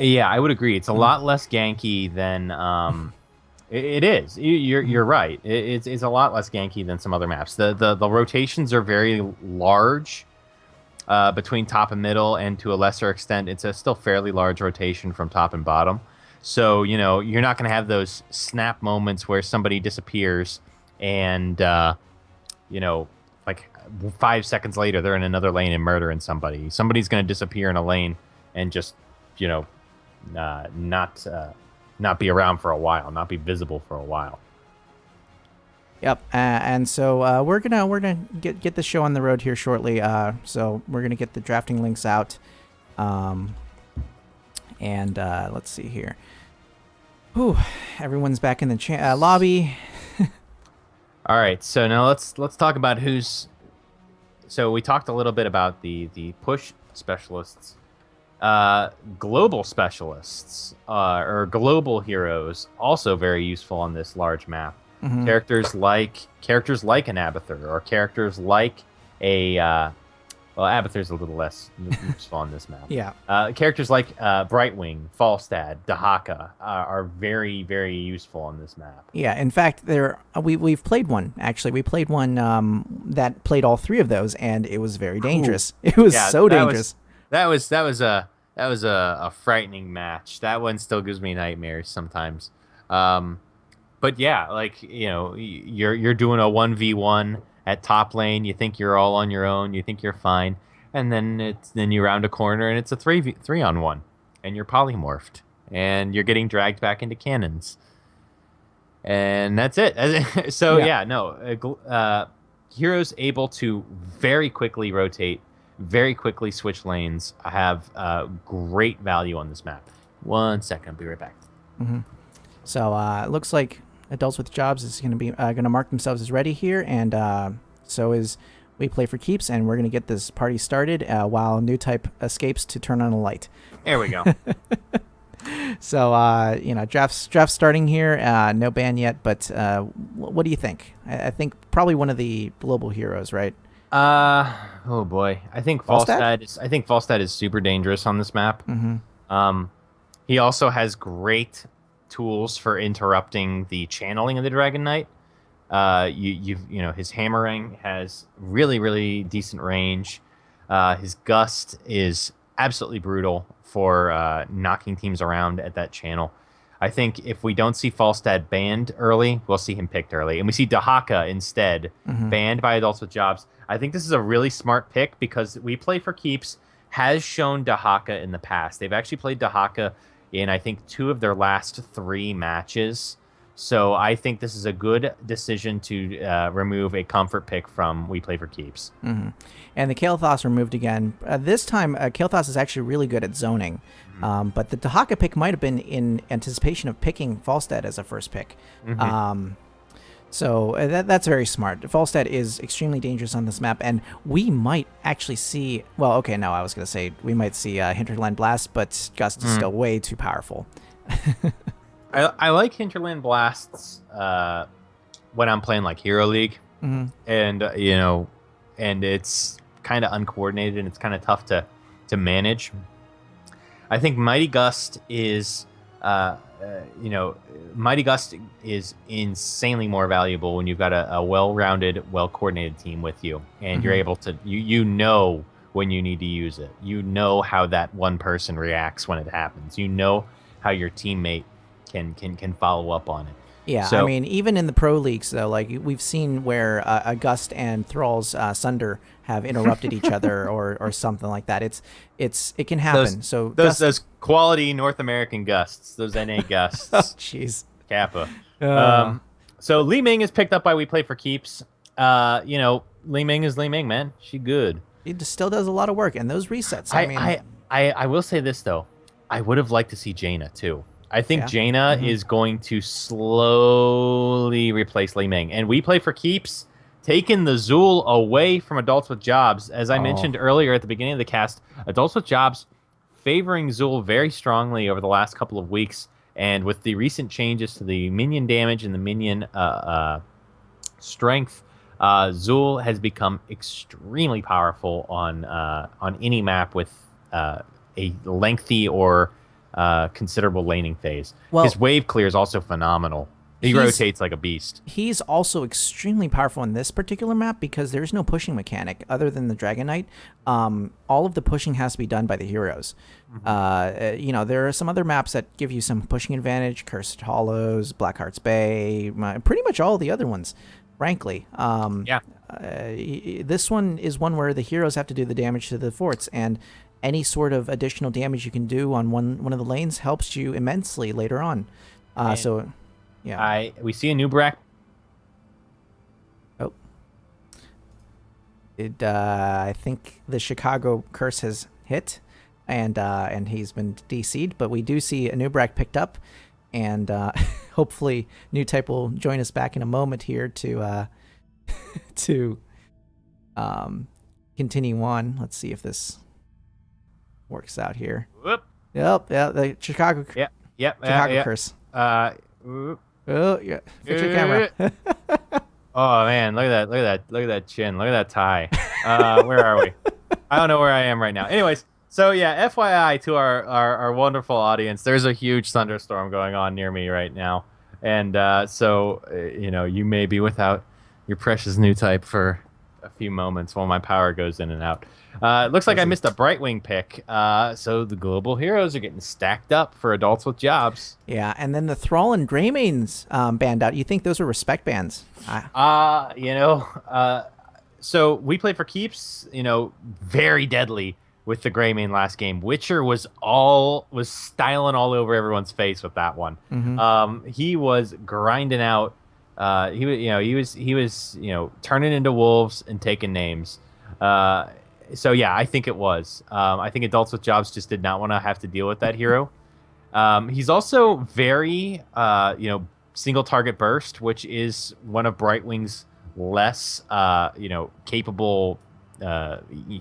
Yeah, I would agree. It's a lot less ganky than it is. You're right. It's a lot less ganky than some other maps. The rotations are very large between top and middle, and to a lesser extent, it's a still fairly large rotation from top and bottom. So you're not going to have those snap moments where somebody disappears and like 5 seconds later they're in another lane and murdering somebody. Somebody's going to disappear in a lane and just not not be around for a while, not be visible for a while. Yep, and so we're gonna get the show on the road here shortly. So we're gonna get the drafting links out, and let's see here. Whew, everyone's back in the lobby. All right, so now let's talk about who's. So we talked a little bit about the push specialists, global specialists, or global heroes, also very useful on this large map. Mhm. Characters like an Abathur, or characters like a Abathur's a little less useful on this map. Yeah. Characters like Brightwing, Falstad, Dahaka are very, very useful on this map. Yeah, in fact, we've played one actually. We played one that played all three of those, and it was very dangerous. It was so dangerous. That was a frightening match. That one still gives me nightmares sometimes. But yeah, like, you know, you're doing a 1v1 at top lane. You think you're all on your own. You think you're fine, and then you round a corner and it's a 3-on-1, and you're polymorphed, and you're getting dragged back into cannons, and that's it. So heroes able to very quickly rotate, very quickly switch lanes, have great value on this map. 1 second, I'll be right back. Mm-hmm. So it looks like Adults with Jobs is going to be going to mark themselves as ready here, and so is We Play for Keeps, and we're going to get this party started while New Type escapes to turn on a light. There we go. So draft's starting here. No ban yet, but what do you think? I think probably one of the global heroes, right? Oh boy, I think Falstad is super dangerous on this map. Mm-hmm. He also has great tools for interrupting the channeling of the Dragon Knight. His hammering has really, really decent range. His gust is absolutely brutal for knocking teams around at that channel. I think if we don't see Falstad banned early, we'll see him picked early, and we see Dahaka instead banned by Adults with Jobs. I think this is a really smart pick because We Play for Keeps has shown Dahaka in the past. They've actually played Dahaka in, I think, 2 of their last 3 matches. So I think this is a good decision to remove a comfort pick from We Play for Keeps. Mm-hmm. And the Kael'thas removed again. This time, Kael'thas is actually really good at zoning. Mm-hmm. But the Dahaka pick might have been in anticipation of picking Falstad as a first pick. Mm-hmm. So that's very smart. Falstad is extremely dangerous on this map, and we might actually see... Well, okay, no, I was going to say we might see Hinterland Blast, but Gust is still way too powerful. I like Hinterland Blasts when I'm playing like Hero League, and and it's kind of uncoordinated and it's kind of tough to manage. I think Mighty Gust is insanely more valuable when you've got a well-rounded, well-coordinated team with you, and you're able to you know when you need to use it. You know how that one person reacts when it happens. You know how your teammate can follow up on it. Yeah, so, I mean, even in the pro leagues, though, like we've seen where Gust and Thrall's Sunder have interrupted each other or something like that. It can happen. Those quality North American Gusts, those NA Gusts. Oh, jeez. Kappa. So Li Ming is picked up by We Play for Keeps. Li Ming is Li Ming, man. She good. He still does a lot of work, and those resets. I will say this though, I would have liked to see Jaina too. I think Jaina is going to slowly replace Li Ming. And We Play for Keeps, taking the Zul away from Adults with Jobs. As I mentioned earlier at the beginning of the cast, Adults with Jobs favoring Zul very strongly over the last couple of weeks. And with the recent changes to the minion damage and the minion strength, Zul has become extremely powerful on any map with a lengthy or considerable laning phase. Well, his wave clear is also phenomenal. He rotates like a beast. He's also extremely powerful in this particular map because there's no pushing mechanic other than the Dragon Knight. All of the pushing has to be done by the heroes. There are some other maps that give you some pushing advantage: Cursed Hollows, Blackheart's Bay, pretty much all the other ones. Frankly, this one is one where the heroes have to do the damage to the forts, and any sort of additional damage you can do on one of the lanes helps you immensely later on. So, yeah. We see a new Brack. Oh, I think the Chicago curse has hit, and he's been DC'd. But we do see a new Brack picked up, and hopefully New Type will join us back in a moment here to to continue on. Let's see if this works out here. Whoop. Yep, yeah, the Chicago. Yep. Chicago curse. Whoop. Oh yeah, fix your camera. Oh man, look at that chin, look at that tie. Where are we? I don't know where I am right now. Anyways, so yeah, FYI to our wonderful audience, there's a huge thunderstorm going on near me right now, and so you may be without your precious New Type for a few moments while my power goes in and out. It looks like I missed a Brightwing pick, so the Global Heroes are getting stacked up for adults with jobs. Yeah, and then the Thrall and Greymane's banned out. You think those are respect bans? So we played for keeps, very deadly with the Greymane last game. Witcher was styling all over everyone's face with that one. Mm-hmm. He was grinding out. He was turning into wolves and taking names. So yeah, I think it was. I think adults with jobs just did not want to have to deal with that hero. He's also very, single target burst, which is one of Brightwing's less, capable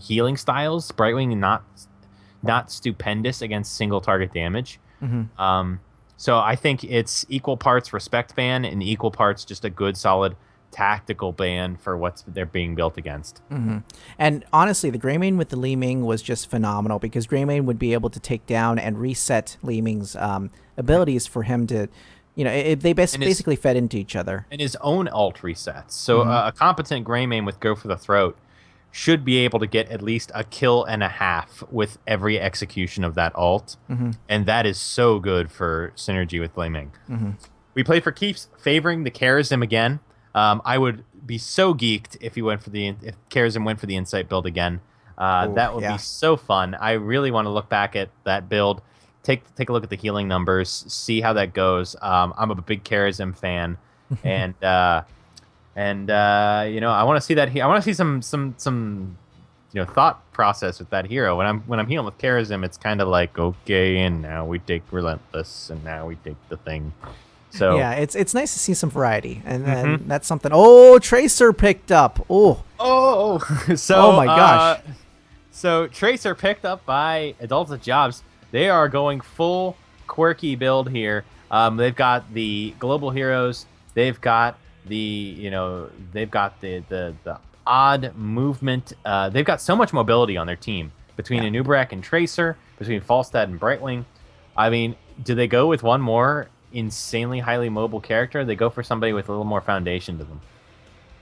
healing styles. Brightwing not stupendous against single target damage. Mm-hmm. So I think it's equal parts respect ban and equal parts just a good solid tactical ban for what they're being built against. Mm-hmm. And honestly, the Greymane with the Li Ming was just phenomenal because Greymane would be able to take down and reset Li Ming's abilities for him to, they basically fed into each other. And his own ult resets. So a competent Greymane with Go for the Throat should be able to get at least a kill and a half with every execution of that ult. Mm-hmm. And that is so good for synergy with Li Ming. Mm-hmm. We played for keeps, favoring the Charism again. I would be so geeked if Charism went for the Insight build again. That would be so fun. I really want to look back at that build, take a look at the healing numbers, see how that goes. I'm a big Charism fan, and I want to see that. I want to see some thought process with that hero. When I'm healing with Charism, it's kind of like, okay, and now we take Relentless, and now we take the thing. So yeah, it's nice to see some variety, and then that's something. Oh, Tracer picked up. So oh my gosh. So Tracer picked up by Adults with Jobs. They are going full quirky build here. They've got the Global Heroes. They've got the odd movement. They've got so much mobility on their team between Anub'arak and Tracer, between Falstad and Brightwing. I mean, do they go with one more insanely highly mobile character? They go for somebody with a little more foundation to them.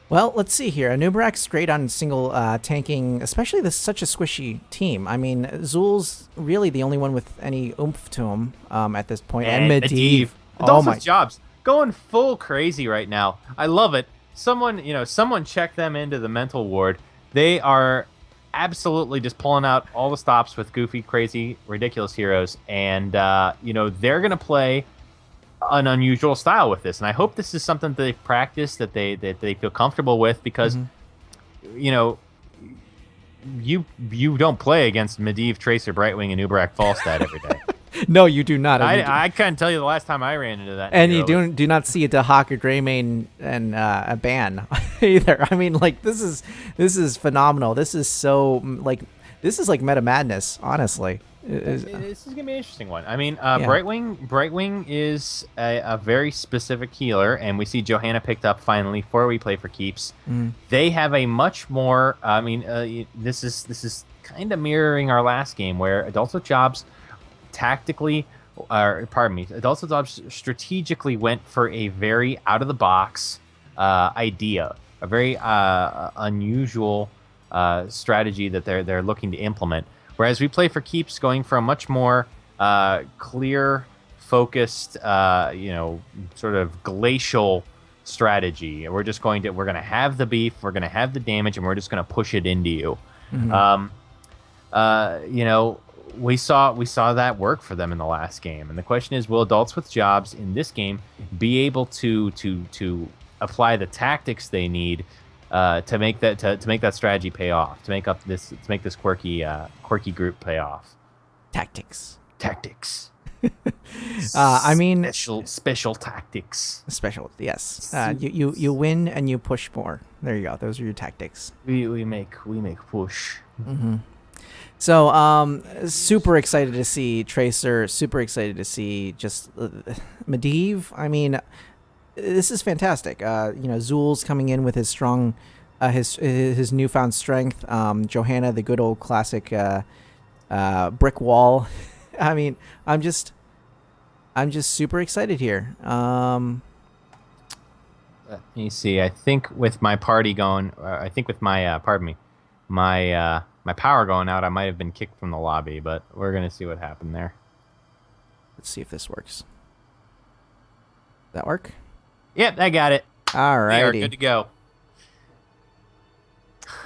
Well, let's see here. Anub'arak's great on single tanking, especially such a squishy team. I mean, Zul's really the only one with any oomph to him at this point. And Medivh. Adults with Jobs going full crazy right now. I love it. Someone check them into the mental ward. They are absolutely just pulling out all the stops with goofy, crazy, ridiculous heroes, and they're gonna play an unusual style with this, and I hope this is something that they've practiced, that they feel comfortable with, because you don't play against Medivh, Tracer, Brightwing, and Anub'arak Falstad every day. No, you do not. I couldn't tell you the last time I ran into that. And you do not see a Dahak, a Greymane, and a ban either. I mean, like, this is phenomenal. This is so this is like meta madness, honestly. This is gonna be an interesting one. I mean, Brightwing is a very specific healer, and we see Johanna picked up finally for We Play for Keeps. They have a much more. I mean, this is kind of mirroring our last game, where Adults with Jobs Adults with Jobs strategically went for a very out of the box idea, a very unusual strategy that they're looking to implement. Whereas We Play for Keeps going for a much more clear, focused, sort of glacial strategy. We're going to have the beef, we're going to have the damage, and we're just going to push it into you. you know, we saw that work for them in the last game, and the question is, will adults with jobs in this game be able to apply the tactics they need to make that strategy pay off, to make this quirky group pay off? Tactics. I mean, special tactics. Special, yes. You win and you push more. There you go. Those are your tactics. We make push. Mm-hmm. So, super excited to see Tracer. Super excited to see just Medivh. I mean, this is fantastic. Zul's coming in with his strong, his newfound strength. Johanna, the good old classic brick wall. I mean, I'm just super excited here. Let me see. I think with my party going, my power going out, I might have been kicked from the lobby, but we're gonna see what happened there. Let's see if this works. That work? Yep, I got it. All right. We are good to go.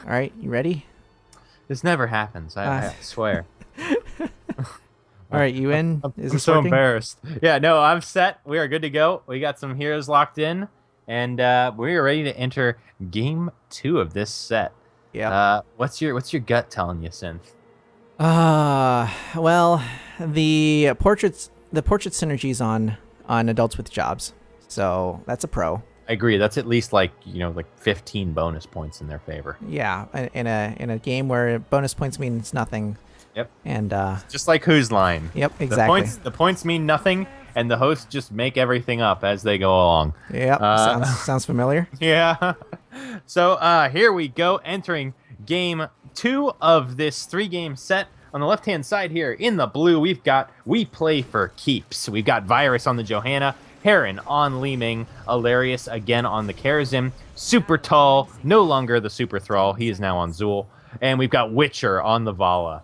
All right, you ready? This never happens. I swear. All right, you in? I'm so working? Embarrassed. Yeah, no, I'm set. We are good to go. We got some heroes locked in, and we are ready to enter game 2 of this set. Yeah. What's your gut telling you, Synth? Well, the portrait synergy's on adults with jobs, so that's a pro. I agree. That's at least like 15 bonus points in their favor. Yeah, in a game where bonus points means nothing. Yep. And just like Whose Line. Yep, exactly. The points mean nothing, and the hosts just make everything up as they go along. Yep. Sounds familiar. Yeah. So here we go, entering game 2 of this 3-game set. On the left-hand side here, in the blue, we've got We Play for Keeps. We've got Virus on the Johanna, Heron on Li Ming, Alarius again on the Karazim, Super Tall, no longer the Super Thrall, he is now on Zul, and we've got Witcher on the Vala.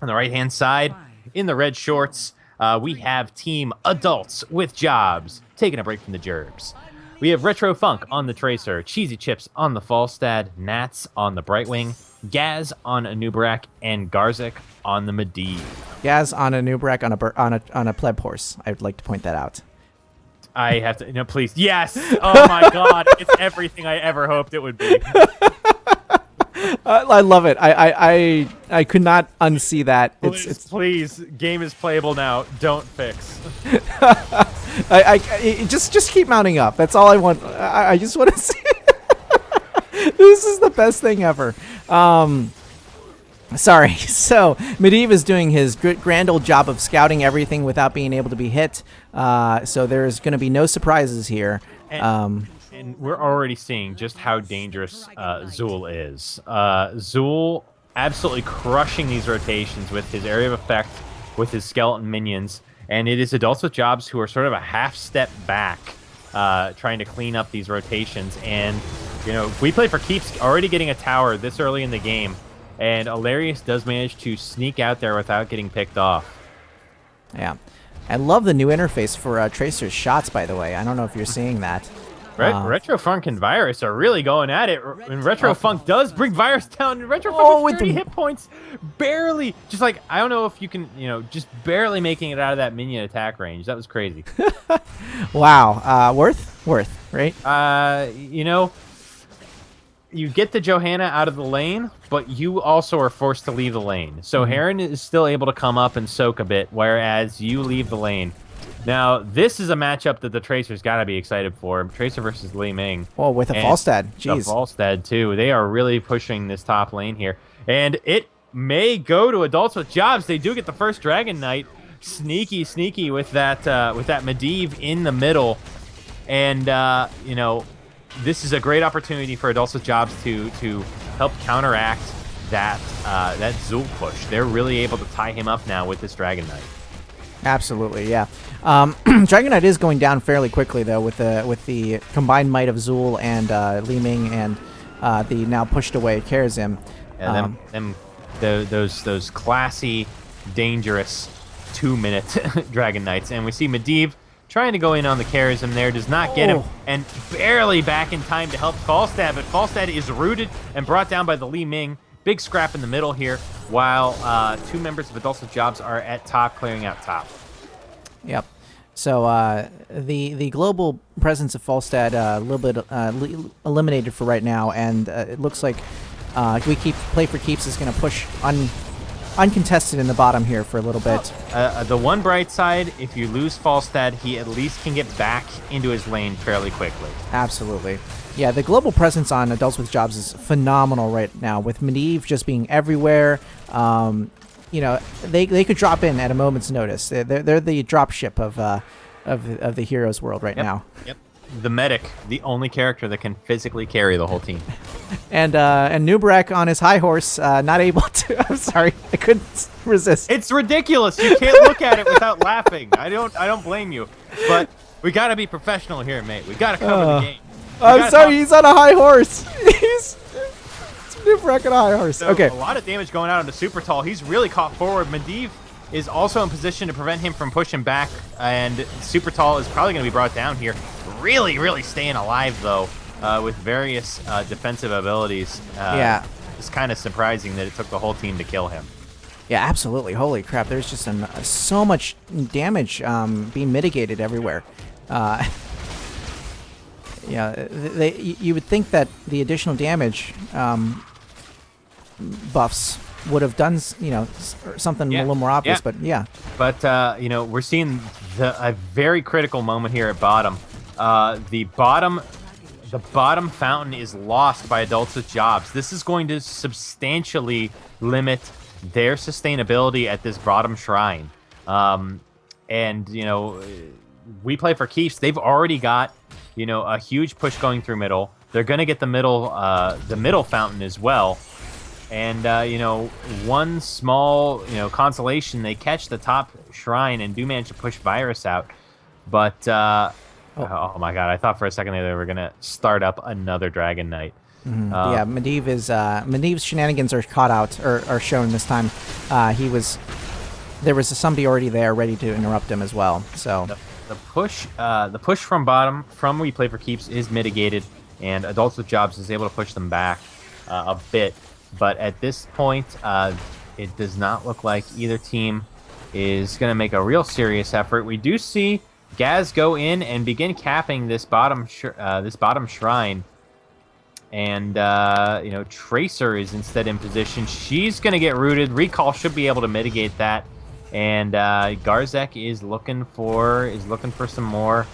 On the right-hand side, in the red shorts, we have Team Adults with Jobs, taking a break from the Gerbs. We have Retro Funk on the Tracer, Cheesy Chips on the Falstad, Nats on the Brightwing, Gaz on Anubarak, and Garzik on the Medivh. Gaz on Anubarak on a pleb horse. I would like to point that out. I have to, no, please. Yes! Oh my god, it's everything I ever hoped it would be. I love it. I could not unsee that. Please, game is playable now. Don't fix. Just keep mounting up. That's all I want. I just want to see. This is the best thing ever. Sorry. So Medivh is doing his grand old job of scouting everything without being able to be hit. So there's going to be no surprises here. And we're already seeing just how dangerous Zul is. Zul absolutely crushing these rotations with his area of effect, with his skeleton minions, and it is Adults with Jobs who are sort of a half step back, trying to clean up these rotations. And We Play for Keeps already getting a tower this early in the game, and Alarius does manage to sneak out there without getting picked off. Yeah, I love the new interface for Tracer's shots. By the way, I don't know if you're seeing that. Retro Funk and Virus are really going at it, and Retro Funk does bring Virus down. And Retro Funk with 30 hit points, barely, just like, I don't know if you can, just barely making it out of that minion attack range. That was crazy. Wow, worth, right? You get the Johanna out of the lane, but you also are forced to leave the lane. So Heron is still able to come up and soak a bit, whereas you leave the lane. Now, this is a matchup that the Tracer's got to be excited for. Tracer versus Li Ming. Oh, with a Falstad. Jeez. The Falstad, too. They are really pushing this top lane here. And it may go to Adults with Jobs. They do get the first Dragon Knight. Sneaky with that Medivh in the middle. And, this is a great opportunity for Adults with Jobs to help counteract that Zul push. They're really able to tie him up now with this Dragon Knight. Absolutely, yeah. Dragon Knight is going down fairly quickly though, with the combined might of Zul and Li Ming and the now pushed away Karazim. Yeah, those classy, dangerous 2-minute Dragon Knights, and we see Medivh trying to go in on the Karazim there, does not get him, and barely back in time to help Falstad, but Falstad is rooted and brought down by the Li Ming. big scrap in the middle here, while 2 members of Adults with Jobs are at top, clearing out top. Yep. So the global presence of Falstad a little bit eliminated for right now, and it looks like Play for Keeps is going to push uncontested in the bottom here for a little bit. The one bright side, if you lose Falstad, he at least can get back into his lane fairly quickly. Absolutely. Yeah, the global presence on Adults with Jobs is phenomenal right now, with Medivh just being everywhere. They could drop in at a moment's notice. They're the drop ship of the heroes world right now. Yep. The medic, the only character that can physically carry the whole team. And Nubarak on his high horse, not able to. I'm sorry, I couldn't resist. It's ridiculous. You can't look at it without laughing. I don't blame you, but we gotta be professional here, mate. We gotta cover the game. I'm sorry, he's on a high horse. He's Nubarak on a high horse. So okay. A lot of damage going out onto Super Tall. He's really caught forward. Medivh is also in position to prevent him from pushing back, and Super Tall is probably going to be brought down here. Really, really staying alive, though, with various defensive abilities. Yeah. It's kind of surprising that it took the whole team to kill him. Yeah, absolutely. Holy crap, there's just so much damage being mitigated everywhere. You would think that the additional damage buffs would have done, something a little more obvious, but yeah. But, we're seeing a very critical moment here at bottom. The bottom fountain is lost by Adults with Jobs. This is going to substantially limit their sustainability at this bottom shrine. We Play for Keeps. They've already got, a huge push going through middle. They're going to get the middle fountain as well. And, one small, consolation, they catch the top shrine and do manage to push Virus out. But, oh my god, I thought for a second they were going to start up another Dragon Knight. Mm-hmm. Medivh's shenanigans are caught out, or are shown this time. There was somebody already there ready to interrupt him as well. So the push from bottom, from We Play for Keeps, is mitigated, and Adults with Jobs is able to push them back a bit. But at this point, it does not look like either team is going to make a real serious effort. We do see Gaz go in and begin capping this bottom shrine. And, Tracer is instead in position. She's going to get rooted. Recall should be able to mitigate that. And Garzek is looking for some more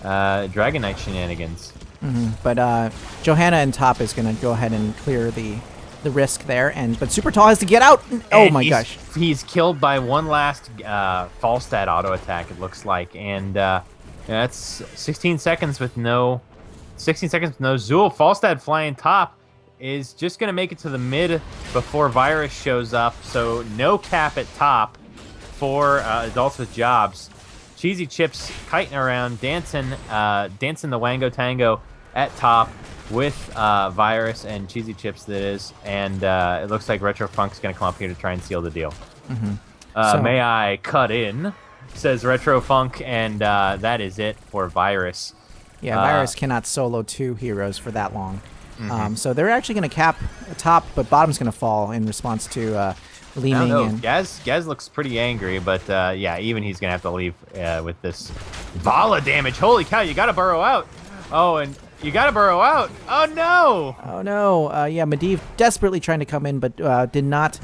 Dragon Knight shenanigans. Mm-hmm. But Johanna in top is going to go ahead and clear the risk there, but Super Tall has to get out. Oh my gosh! He's killed by one last Falstad auto attack. It looks like, and that's 16 seconds with no Zul. Falstad flying top is just gonna make it to the mid before Virus shows up. So no cap at top for Adults with Jobs. Cheesy Chips kiting around, dancing the Wango Tango at top with Virus and Cheesy Chips, that is, and it looks like Retro Funk's going to come up here to try and seal the deal. Mm-hmm. May I cut in, says Retro Funk, and that is it for Virus. Yeah, Virus cannot solo 2 heroes for that long. Mm-hmm. So they're actually going to cap top, but bottom's going to fall in response to leaning in. Gaz looks pretty angry, but even he's going to have to leave with this Vala damage. Holy cow, you got to burrow out. Oh, and you got to burrow out. Oh, no. Oh, no. Medivh desperately trying to come in, but did not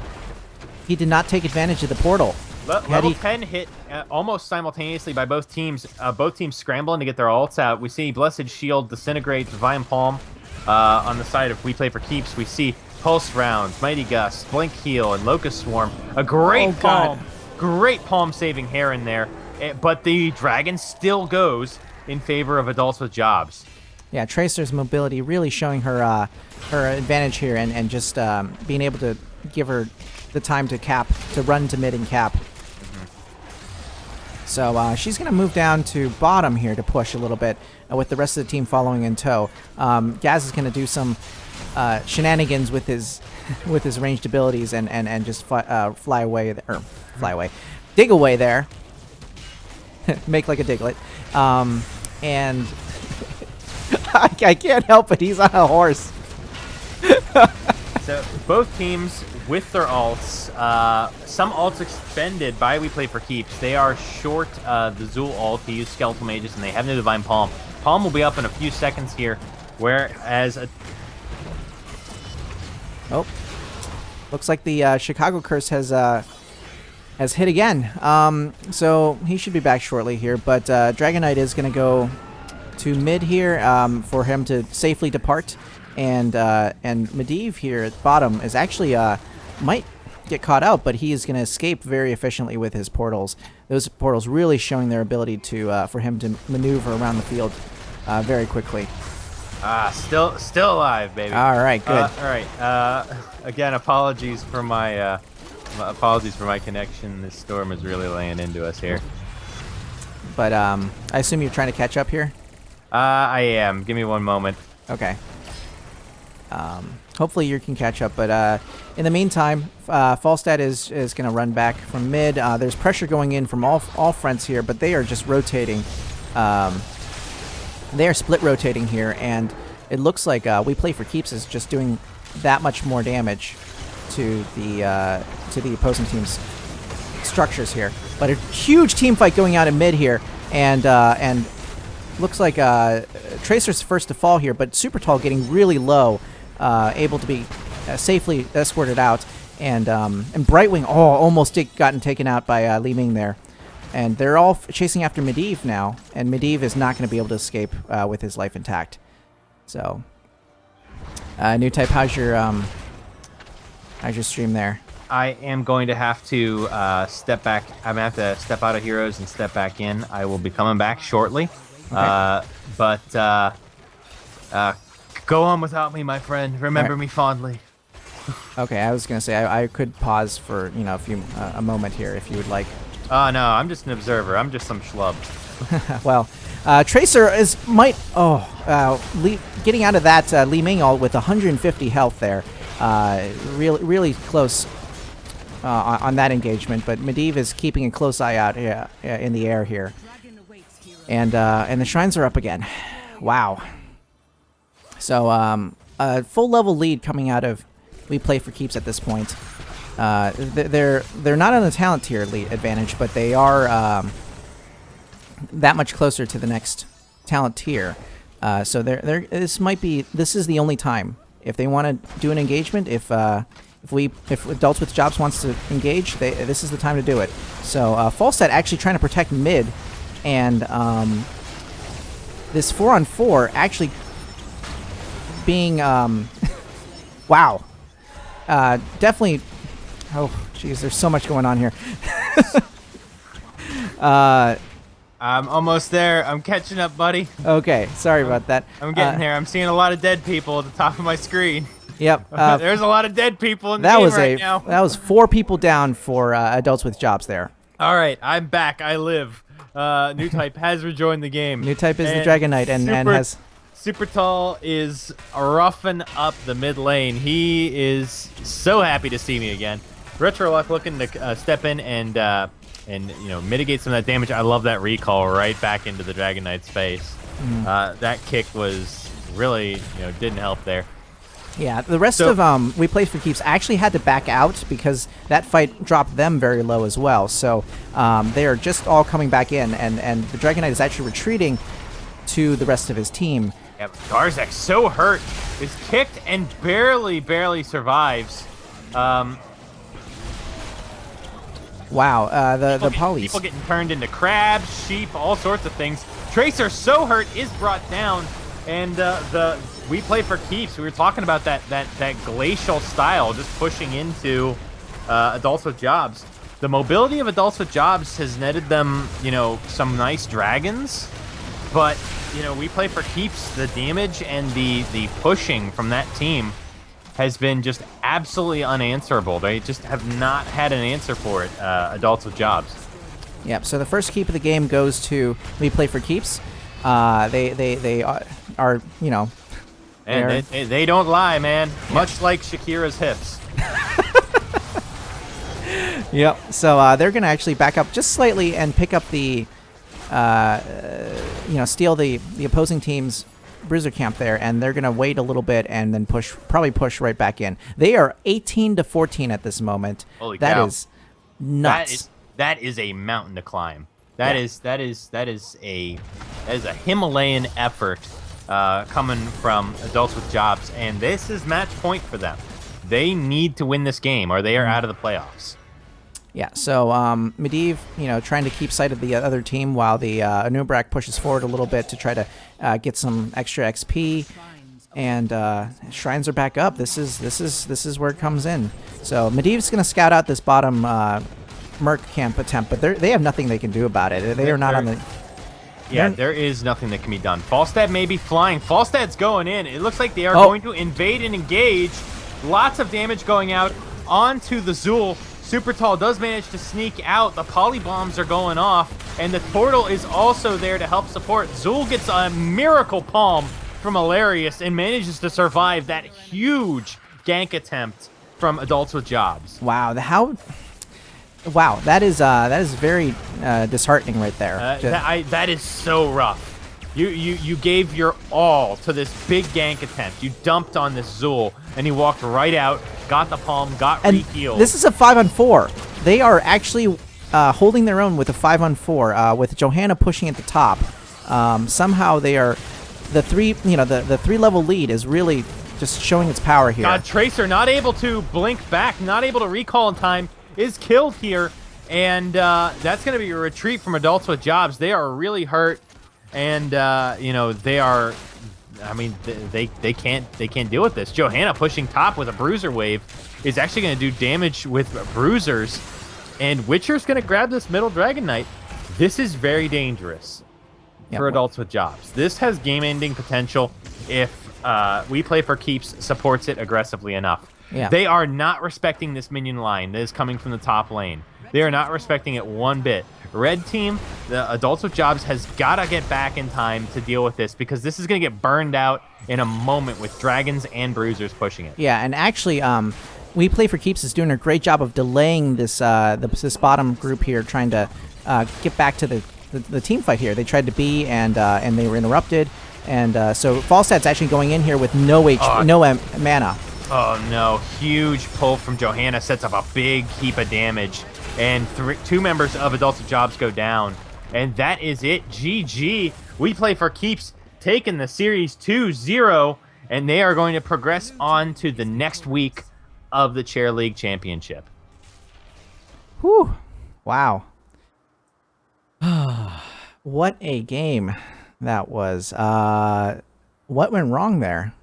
take advantage of the portal. Level 10 hit almost simultaneously by both teams. Both teams scrambling to get their ults out. We see Blessed Shield disintegrate Divine Palm on the side of We Play for Keeps. We see Pulse Rounds, Mighty Gust, Blink Heal, and Locust Swarm. A great palm saving Heron there. But the Dragon still goes in favor of Adults with Jobs. Yeah, Tracer's mobility really showing her advantage here, and just being able to give her the time to run to mid and cap. Mm-hmm. So she's going to move down to bottom here to push a little bit, with the rest of the team following in tow. Gaz is going to do some shenanigans with his ranged abilities and just fly away, dig away there. Make like a Diglett. And I can't help it. He's on a horse. So both teams with their ults, some ults expended by We Play for Keeps. They are short the Zul ult to use Skeletal Mages, and they have no Divine Palm. Palm will be up in a few seconds here, whereas... Looks like the Chicago Curse has hit again. So he should be back shortly here, but Dragon Knight is going to go to mid here for him to safely depart. And Medivh here at bottom is actually might get caught out, but he is going to escape very efficiently with his portals. Those portals really showing their ability to for him to maneuver around the field very quickly. Still alive, baby. All right, good. All right. Again, apologies for my connection. This storm is really laying into us here. But I assume you're trying to catch up here. I am. Give me one moment. Okay. Hopefully you can catch up, but in the meantime, Falstad is going to run back from mid. There's pressure going in from all fronts here, but they are just rotating. They are split rotating here, and it looks like We Play for Keeps is just doing that much more damage to the opposing team's structures here. But a huge team fight going out in mid here, and looks like Tracer's first to fall here, but Super Tall getting really low, able to be safely escorted out, and Brightwing almost gotten taken out by Li Ming there. And they're all chasing after Medivh now, and Medivh is not going to be able to escape with his life intact. So, New Type, how's your stream there? I am going to have to step back. I'm going to have to step out of Heroes and step back in. I will be coming back shortly. Okay. But go on without me, my friend. Remember me fondly. Okay, I was going to say I could pause for a moment here if you would like. Oh no, I'm just an observer. I'm just some schlub. Well, Tracer getting out of that Li Ming ult with 150 health there. Really close on that engagement, but Medivh is keeping a close eye out in the air here. And the shrines are up again. Wow. So a full level lead coming out of We Play for Keeps at this point. They're not on the talent tier lead advantage, but they are that much closer to the next talent tier. So this is the only time if they want to do an engagement. If Adults with Jobs wants to engage, this is the time to do it. So Falstad actually trying to protect mid, and this 4-on-4 actually being wow, definitely. Oh, jeez, there's so much going on here. I'm almost there. I'm catching up, buddy. Okay, sorry about that. I'm getting there. I'm seeing a lot of dead people at the top of my screen. Yep. There's a lot of dead people in the game right now. That was 4 people down for Adults with Jobs there. All right, I'm back. I live. New Type has rejoined the game. New Type is the Dragon Knight and has... Super Tall is roughing up the mid lane. He is so happy to see me again. Retroluck looking to step in and mitigate some of that damage. I love that recall right back into the Dragon Knight's face. That kick was really didn't help there. Yeah, the rest of We Play for Keeps actually had to back out because that fight dropped them very low as well. So they are just all coming back in, and the Dragon Knight is actually retreating to the rest of his team. Yeah, Garzek so hurt, is kicked and barely survives. Wow, the Polys. People getting turned into crabs, sheep, all sorts of things. Tracer so hurt is brought down, and the We Play for Keeps. We were talking about that glacial style, just pushing into Adults with Jobs. The mobility of Adults with Jobs has netted them, some nice dragons, but We Play for Keeps. The damage and the pushing from that team has been just absolutely unanswerable. They just have not had an answer for it, Adults with Jobs. Yep, so the first keep of the game goes to We Play for Keeps. They are. And they don't lie, man. Yeah. Much like Shakira's hips. Yep, so they're going to actually back up just slightly and pick up the, steal the opposing team's Bruiser camp there, and they're gonna wait a little bit and then probably push right back in. They are 18-14 at this moment. Holy That cow. is nuts. That is a mountain to climb. That Yeah. is a Himalayan effort coming from adults with jobs, and this is match point for them. They need to win this game, or they are out of the playoffs. Yeah, so Medivh, trying to keep sight of the other team while the Anub'arak pushes forward a little bit to try to get some extra XP, and shrines are back up. This is where it comes in. So Medivh's going to scout out this bottom Merc camp attempt, but they have nothing they can do about it. They are not on the. Yeah, there is nothing that can be done. Falstad may be flying. Falstad's going in. It looks like they are Oh. going to invade and engage. Lots of damage going out onto the Zul. Super Tall does manage to sneak out. The polybombs are going off, and the Portal is also there to help support. Zul gets a miracle palm from Hilarious and manages to survive that huge gank attempt from adults with jobs. Wow, wow, that is very disheartening right there. That is so rough. You gave your all to this big gank attempt. You dumped on this Zul, and he walked right out, got the palm, got And re-healed. this is a 5-on-4. They are actually holding their own with a 5-on-4 with Johanna pushing at the top. Somehow they are the three-level lead is really just showing its power here. God, Tracer not able to blink back, not able to recall in time, is killed here, and that's going to be a retreat from adults with jobs. They are really hurt, and they are. I mean, they can't deal with this. Johanna pushing top with a bruiser wave is actually going to do damage with bruisers, and Witcher's going to grab this middle Dragon Knight. This is very dangerous for adults with jobs. This has game-ending potential if We Play for Keeps supports it aggressively enough. Yeah. They are not respecting this minion line that is coming from the top lane. They are not respecting it one bit. Red team, the adults with jobs, has got to get back in time to deal with this, because this is going to get burned out in a moment with dragons and bruisers pushing it. Yeah, and actually, We Play for Keeps is doing a great job of delaying this this bottom group here, trying to get back to the team fight here. They tried to be, and they were interrupted, and so Falstad's actually going in here with no mana. Oh no, huge pull from Johanna sets up a big heap of damage, and two members of Adults with Jobs go down, and that is it. GG. We Play for Keeps taking the series 2-0, and they are going to progress on to the next week of the Chair League Championship. Whew. Wow. What a game that was. What went wrong there?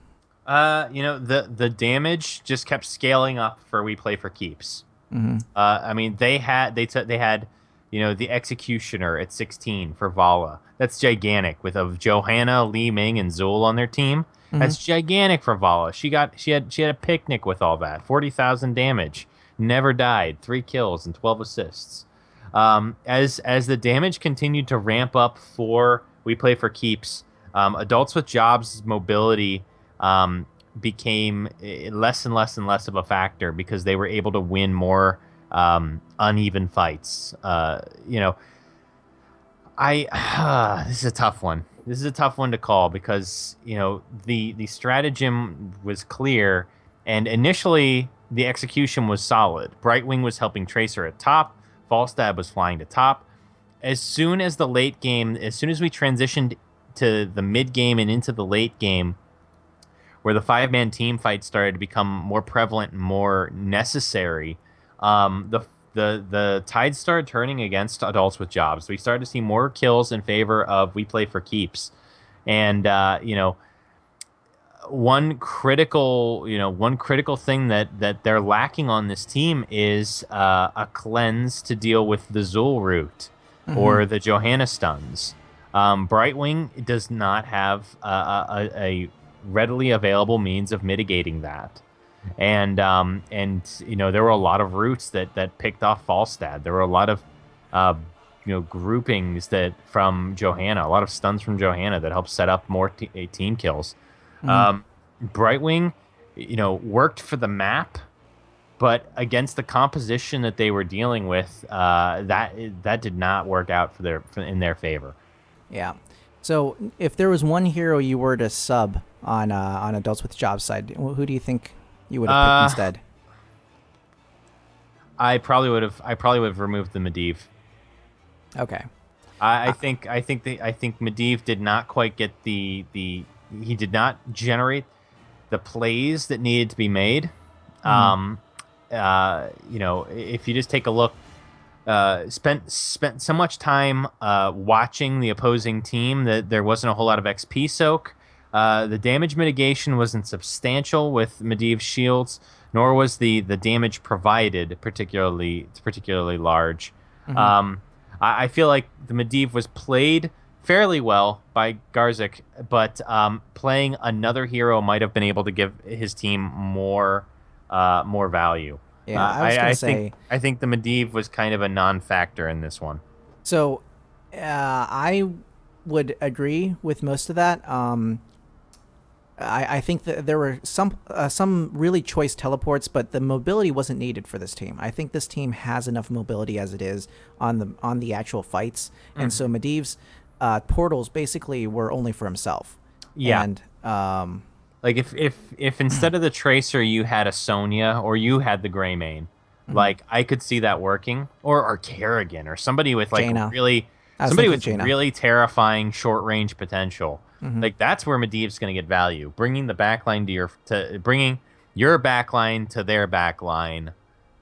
The damage just kept scaling up for We Play for Keeps. Mm-hmm. I mean, they had the Executioner at 16 for Vala. That's gigantic, with Johanna, Li Ming, and Zul on their team. Mm-hmm. That's gigantic for Vala. She had a picnic with all that. 40,000 damage, never died, 3 kills and 12 assists. As the damage continued to ramp up for We Play for Keeps, Adults with Jobs' mobility became less and less and less of a factor, because they were able to win more uneven fights. This is a tough one. This is a tough one to call, because the stratagem was clear, and initially the execution was solid. Brightwing was helping Tracer at top. Falstad was flying to top. As soon as we transitioned to the mid game and into the late game, where the 5-man team fight started to become more prevalent and more necessary, the tide started turning against Adults with Jobs. We started to see more kills in favor of We Play for Keeps, and one critical thing that they're lacking on this team is a cleanse to deal with the Zul root, mm-hmm. or the Johanna stuns. Brightwing does not have a readily available means of mitigating that, and there were a lot of roots that picked off Falstad. There were a lot of groupings from Johanna, a lot of stuns from Johanna that helped set up more team kills. Brightwing worked for the map, but against the composition that they were dealing with, that did not work out in their favor. Yeah. So, if there was one hero you were to sub on Adults with Jobs side, who do you think you would have picked Uh, instead? I probably would have removed the Medivh. Okay. I think Medivh did not quite get the he did not generate the plays that needed to be made. Mhm. You know, if you just take a look, spent so much time watching the opposing team that there wasn't a whole lot of XP soak. The damage mitigation wasn't substantial with Medivh's shields, nor was the damage provided particularly large. Mhm. Um, I feel like the Medivh was played fairly well by Garzik, but playing another hero might have been able to give his team more value. Yeah, I was gonna say. I think the Medivh was kind of a non-factor in this one. So, I would agree with most of that. I think that there were some really choice teleports, but the mobility wasn't needed for this team. I think this team has enough mobility as it is on the actual fights, and so Medivh's portals basically were only for himself. Yeah, And like if instead of the Tracer you had a Sonya or you had the Greymane, mhm. like I could see that working, or Kerrigan or somebody with like Jaina, really I was somebody thinking with Jaina. really terrifying short range potential. Hmm. Like that's where Medivh's going to get value, bringing the backline to bringing your backline to their backline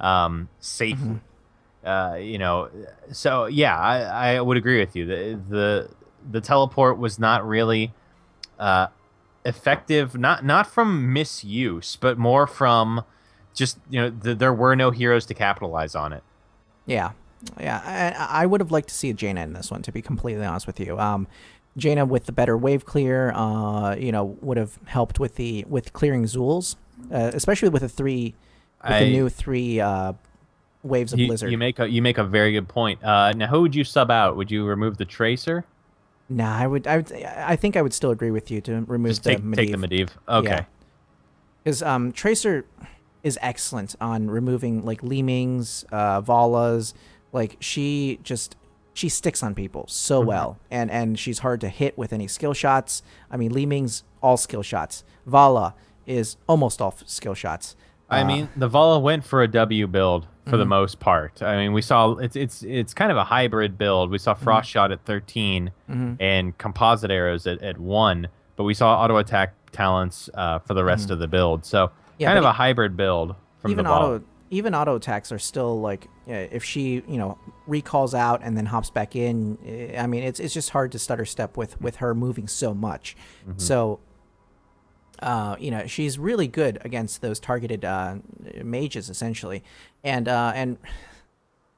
Hmm. safely. You know, so yeah, I would agree with you. The teleport was not really uh, effective, not from misuse, but more from just there were no heroes to capitalize on it. Yeah, yeah. I would have liked to see a Jaina in this one, to be completely honest with you. Jaina with the better wave clear, would have helped with clearing Zools, especially with the I new three waves of Blizzard. you make a very good point. Now, who would you sub out? Would you remove the Tracer? Nah, I think I would still agree with you to remove Just the take the Medivh. Medivh. Yeah, Okay. because Tracer is excellent on removing like Leemings, Valas. Like she sticks on people so Mhm. well, and she's hard to hit with any skill shots. I mean, Leemings all skill shots. Vala is almost all skill shots. I Uh, mean, the Vala went for a W build for the mhm, most part. I mean, we saw it's kind of a hybrid build. We saw mhm, Frost Shot at 13 mhm, and Composite Arrows at 1, but we saw auto attack talents for the rest mhm. of the build. So Yeah, kind but of a hybrid build from the even Vala. auto attacks are still like, if she recalls out and then hops back in. I mean, it's just hard to stutter step with her moving so much. Hmm. So she's really good against those targeted mages essentially, and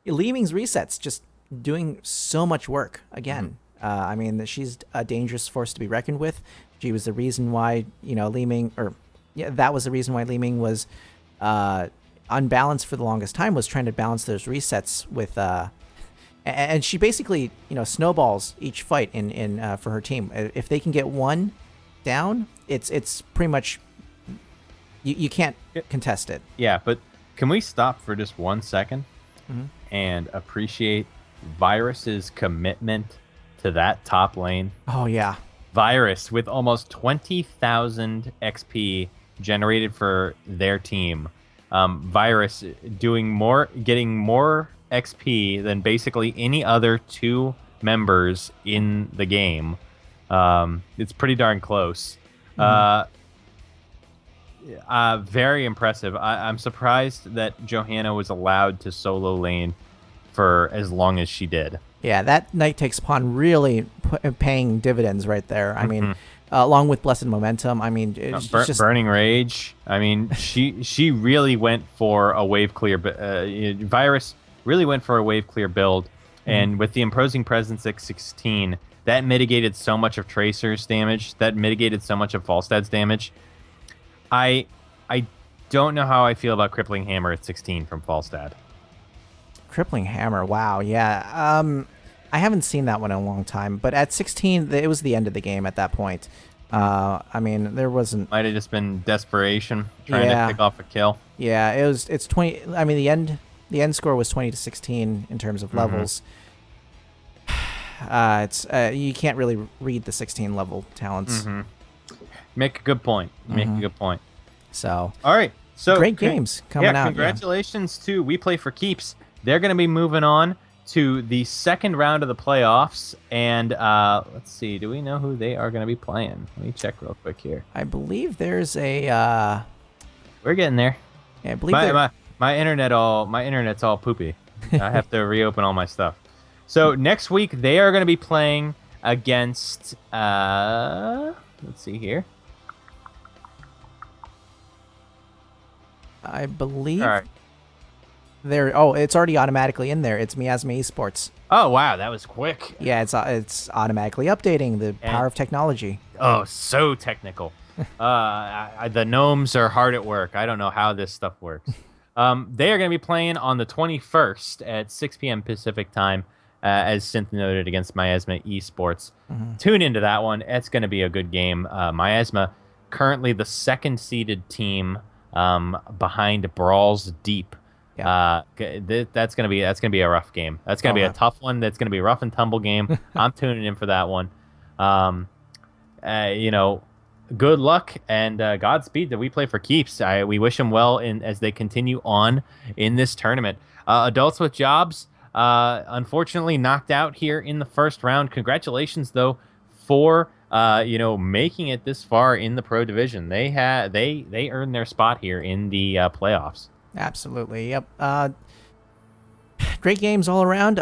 Leeming's resets just doing so much work again. I mean, she's a dangerous force to be reckoned with. She was the reason why Leeming, or yeah, that was the reason why Leeming was unbalanced for the longest time. Was trying to balance those resets with and she basically snowballs each fight in for her team. If they can get one down, it's pretty much you can't contest it. Yeah, but can we stop for just 1 second Mhm. and appreciate Virus's commitment to that top lane? Oh yeah. Virus with almost 20,000 XP generated for their team. Virus getting more XP than basically any other two members in the game. It's pretty darn close. Mhm. Very impressive. I'm surprised that Johanna was allowed to solo lane for as long as she did. Yeah, that Night Takes Pawn really paying dividends right there. I mean, Mhm. along with Blessed Momentum, I mean, it's just Burning Rage. I mean, she really went for a wave clear. Virus really went for a wave clear build, and with the imposing presence at 16, that mitigated so much of Tracer's damage. That mitigated so much of Falstad's damage. I don't know how I feel about Crippling Hammer at 16 from Falstad. Crippling Hammer. Wow, yeah. I haven't seen that one in a long time, but at 16, it was the end of the game at that point. I mean, there wasn't. Might have just been desperation trying Yeah. to pick off a kill. Yeah, it's 20. I mean, the end score was 20 to 16 in terms of levels. it's you can't really read the 16 level talents. Make a good point. Make a good point. So All right. So great games coming out. Congratulations to We Play for Keeps. They're going to be moving on to the second round of the playoffs. And let's see. Do we know who they are going to be playing? Let me check real quick here. I believe there's a. We're getting there. Yeah, I believe my internet's all poopy. I have to reopen all my stuff. So next week they are going to be playing against. Let's see here. I believe. All right. It's already automatically in there. It's Miasma Esports. Oh wow, that was quick. Yeah, it's automatically updating. The power of technology. Oh, so technical. The gnomes are hard at work. I don't know how this stuff works. They are going to be playing on the 21st at 6 p.m. Pacific time, as Synth noted, against Miasma Esports. Tune into that one. It's going to be a good game. Miasma, currently the second-seeded team behind Brawls Deep. Yeah. That's gonna be a rough game. That's gonna be a tough one. That's gonna be a rough and tumble game. I'm tuning in for that one. Good luck and Godspeed that We Play for Keeps. We wish them well as they continue on in this tournament. Adults with Jobs, unfortunately knocked out here in the first round. Congratulations though for making it this far in the pro division. They earned their spot here in the playoffs. Absolutely. Yep. Great games all around.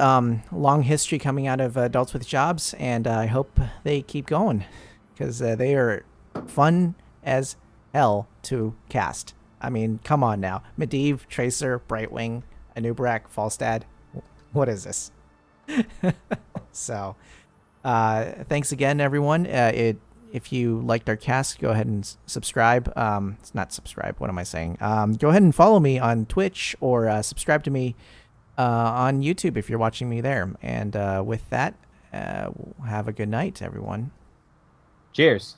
Long history coming out of Adults with Jobs, and I hope they keep going because they are fun as hell to cast. I mean, come on now. Medivh, Tracer, Brightwing, Anub'arak, Falstad. What is this? So, thanks again, everyone. If you liked our cast, go ahead and subscribe. It's not subscribe. What am I saying? Go ahead and follow me on Twitch or subscribe to me on YouTube if you're watching me there. And with that, have a good night, everyone. Cheers.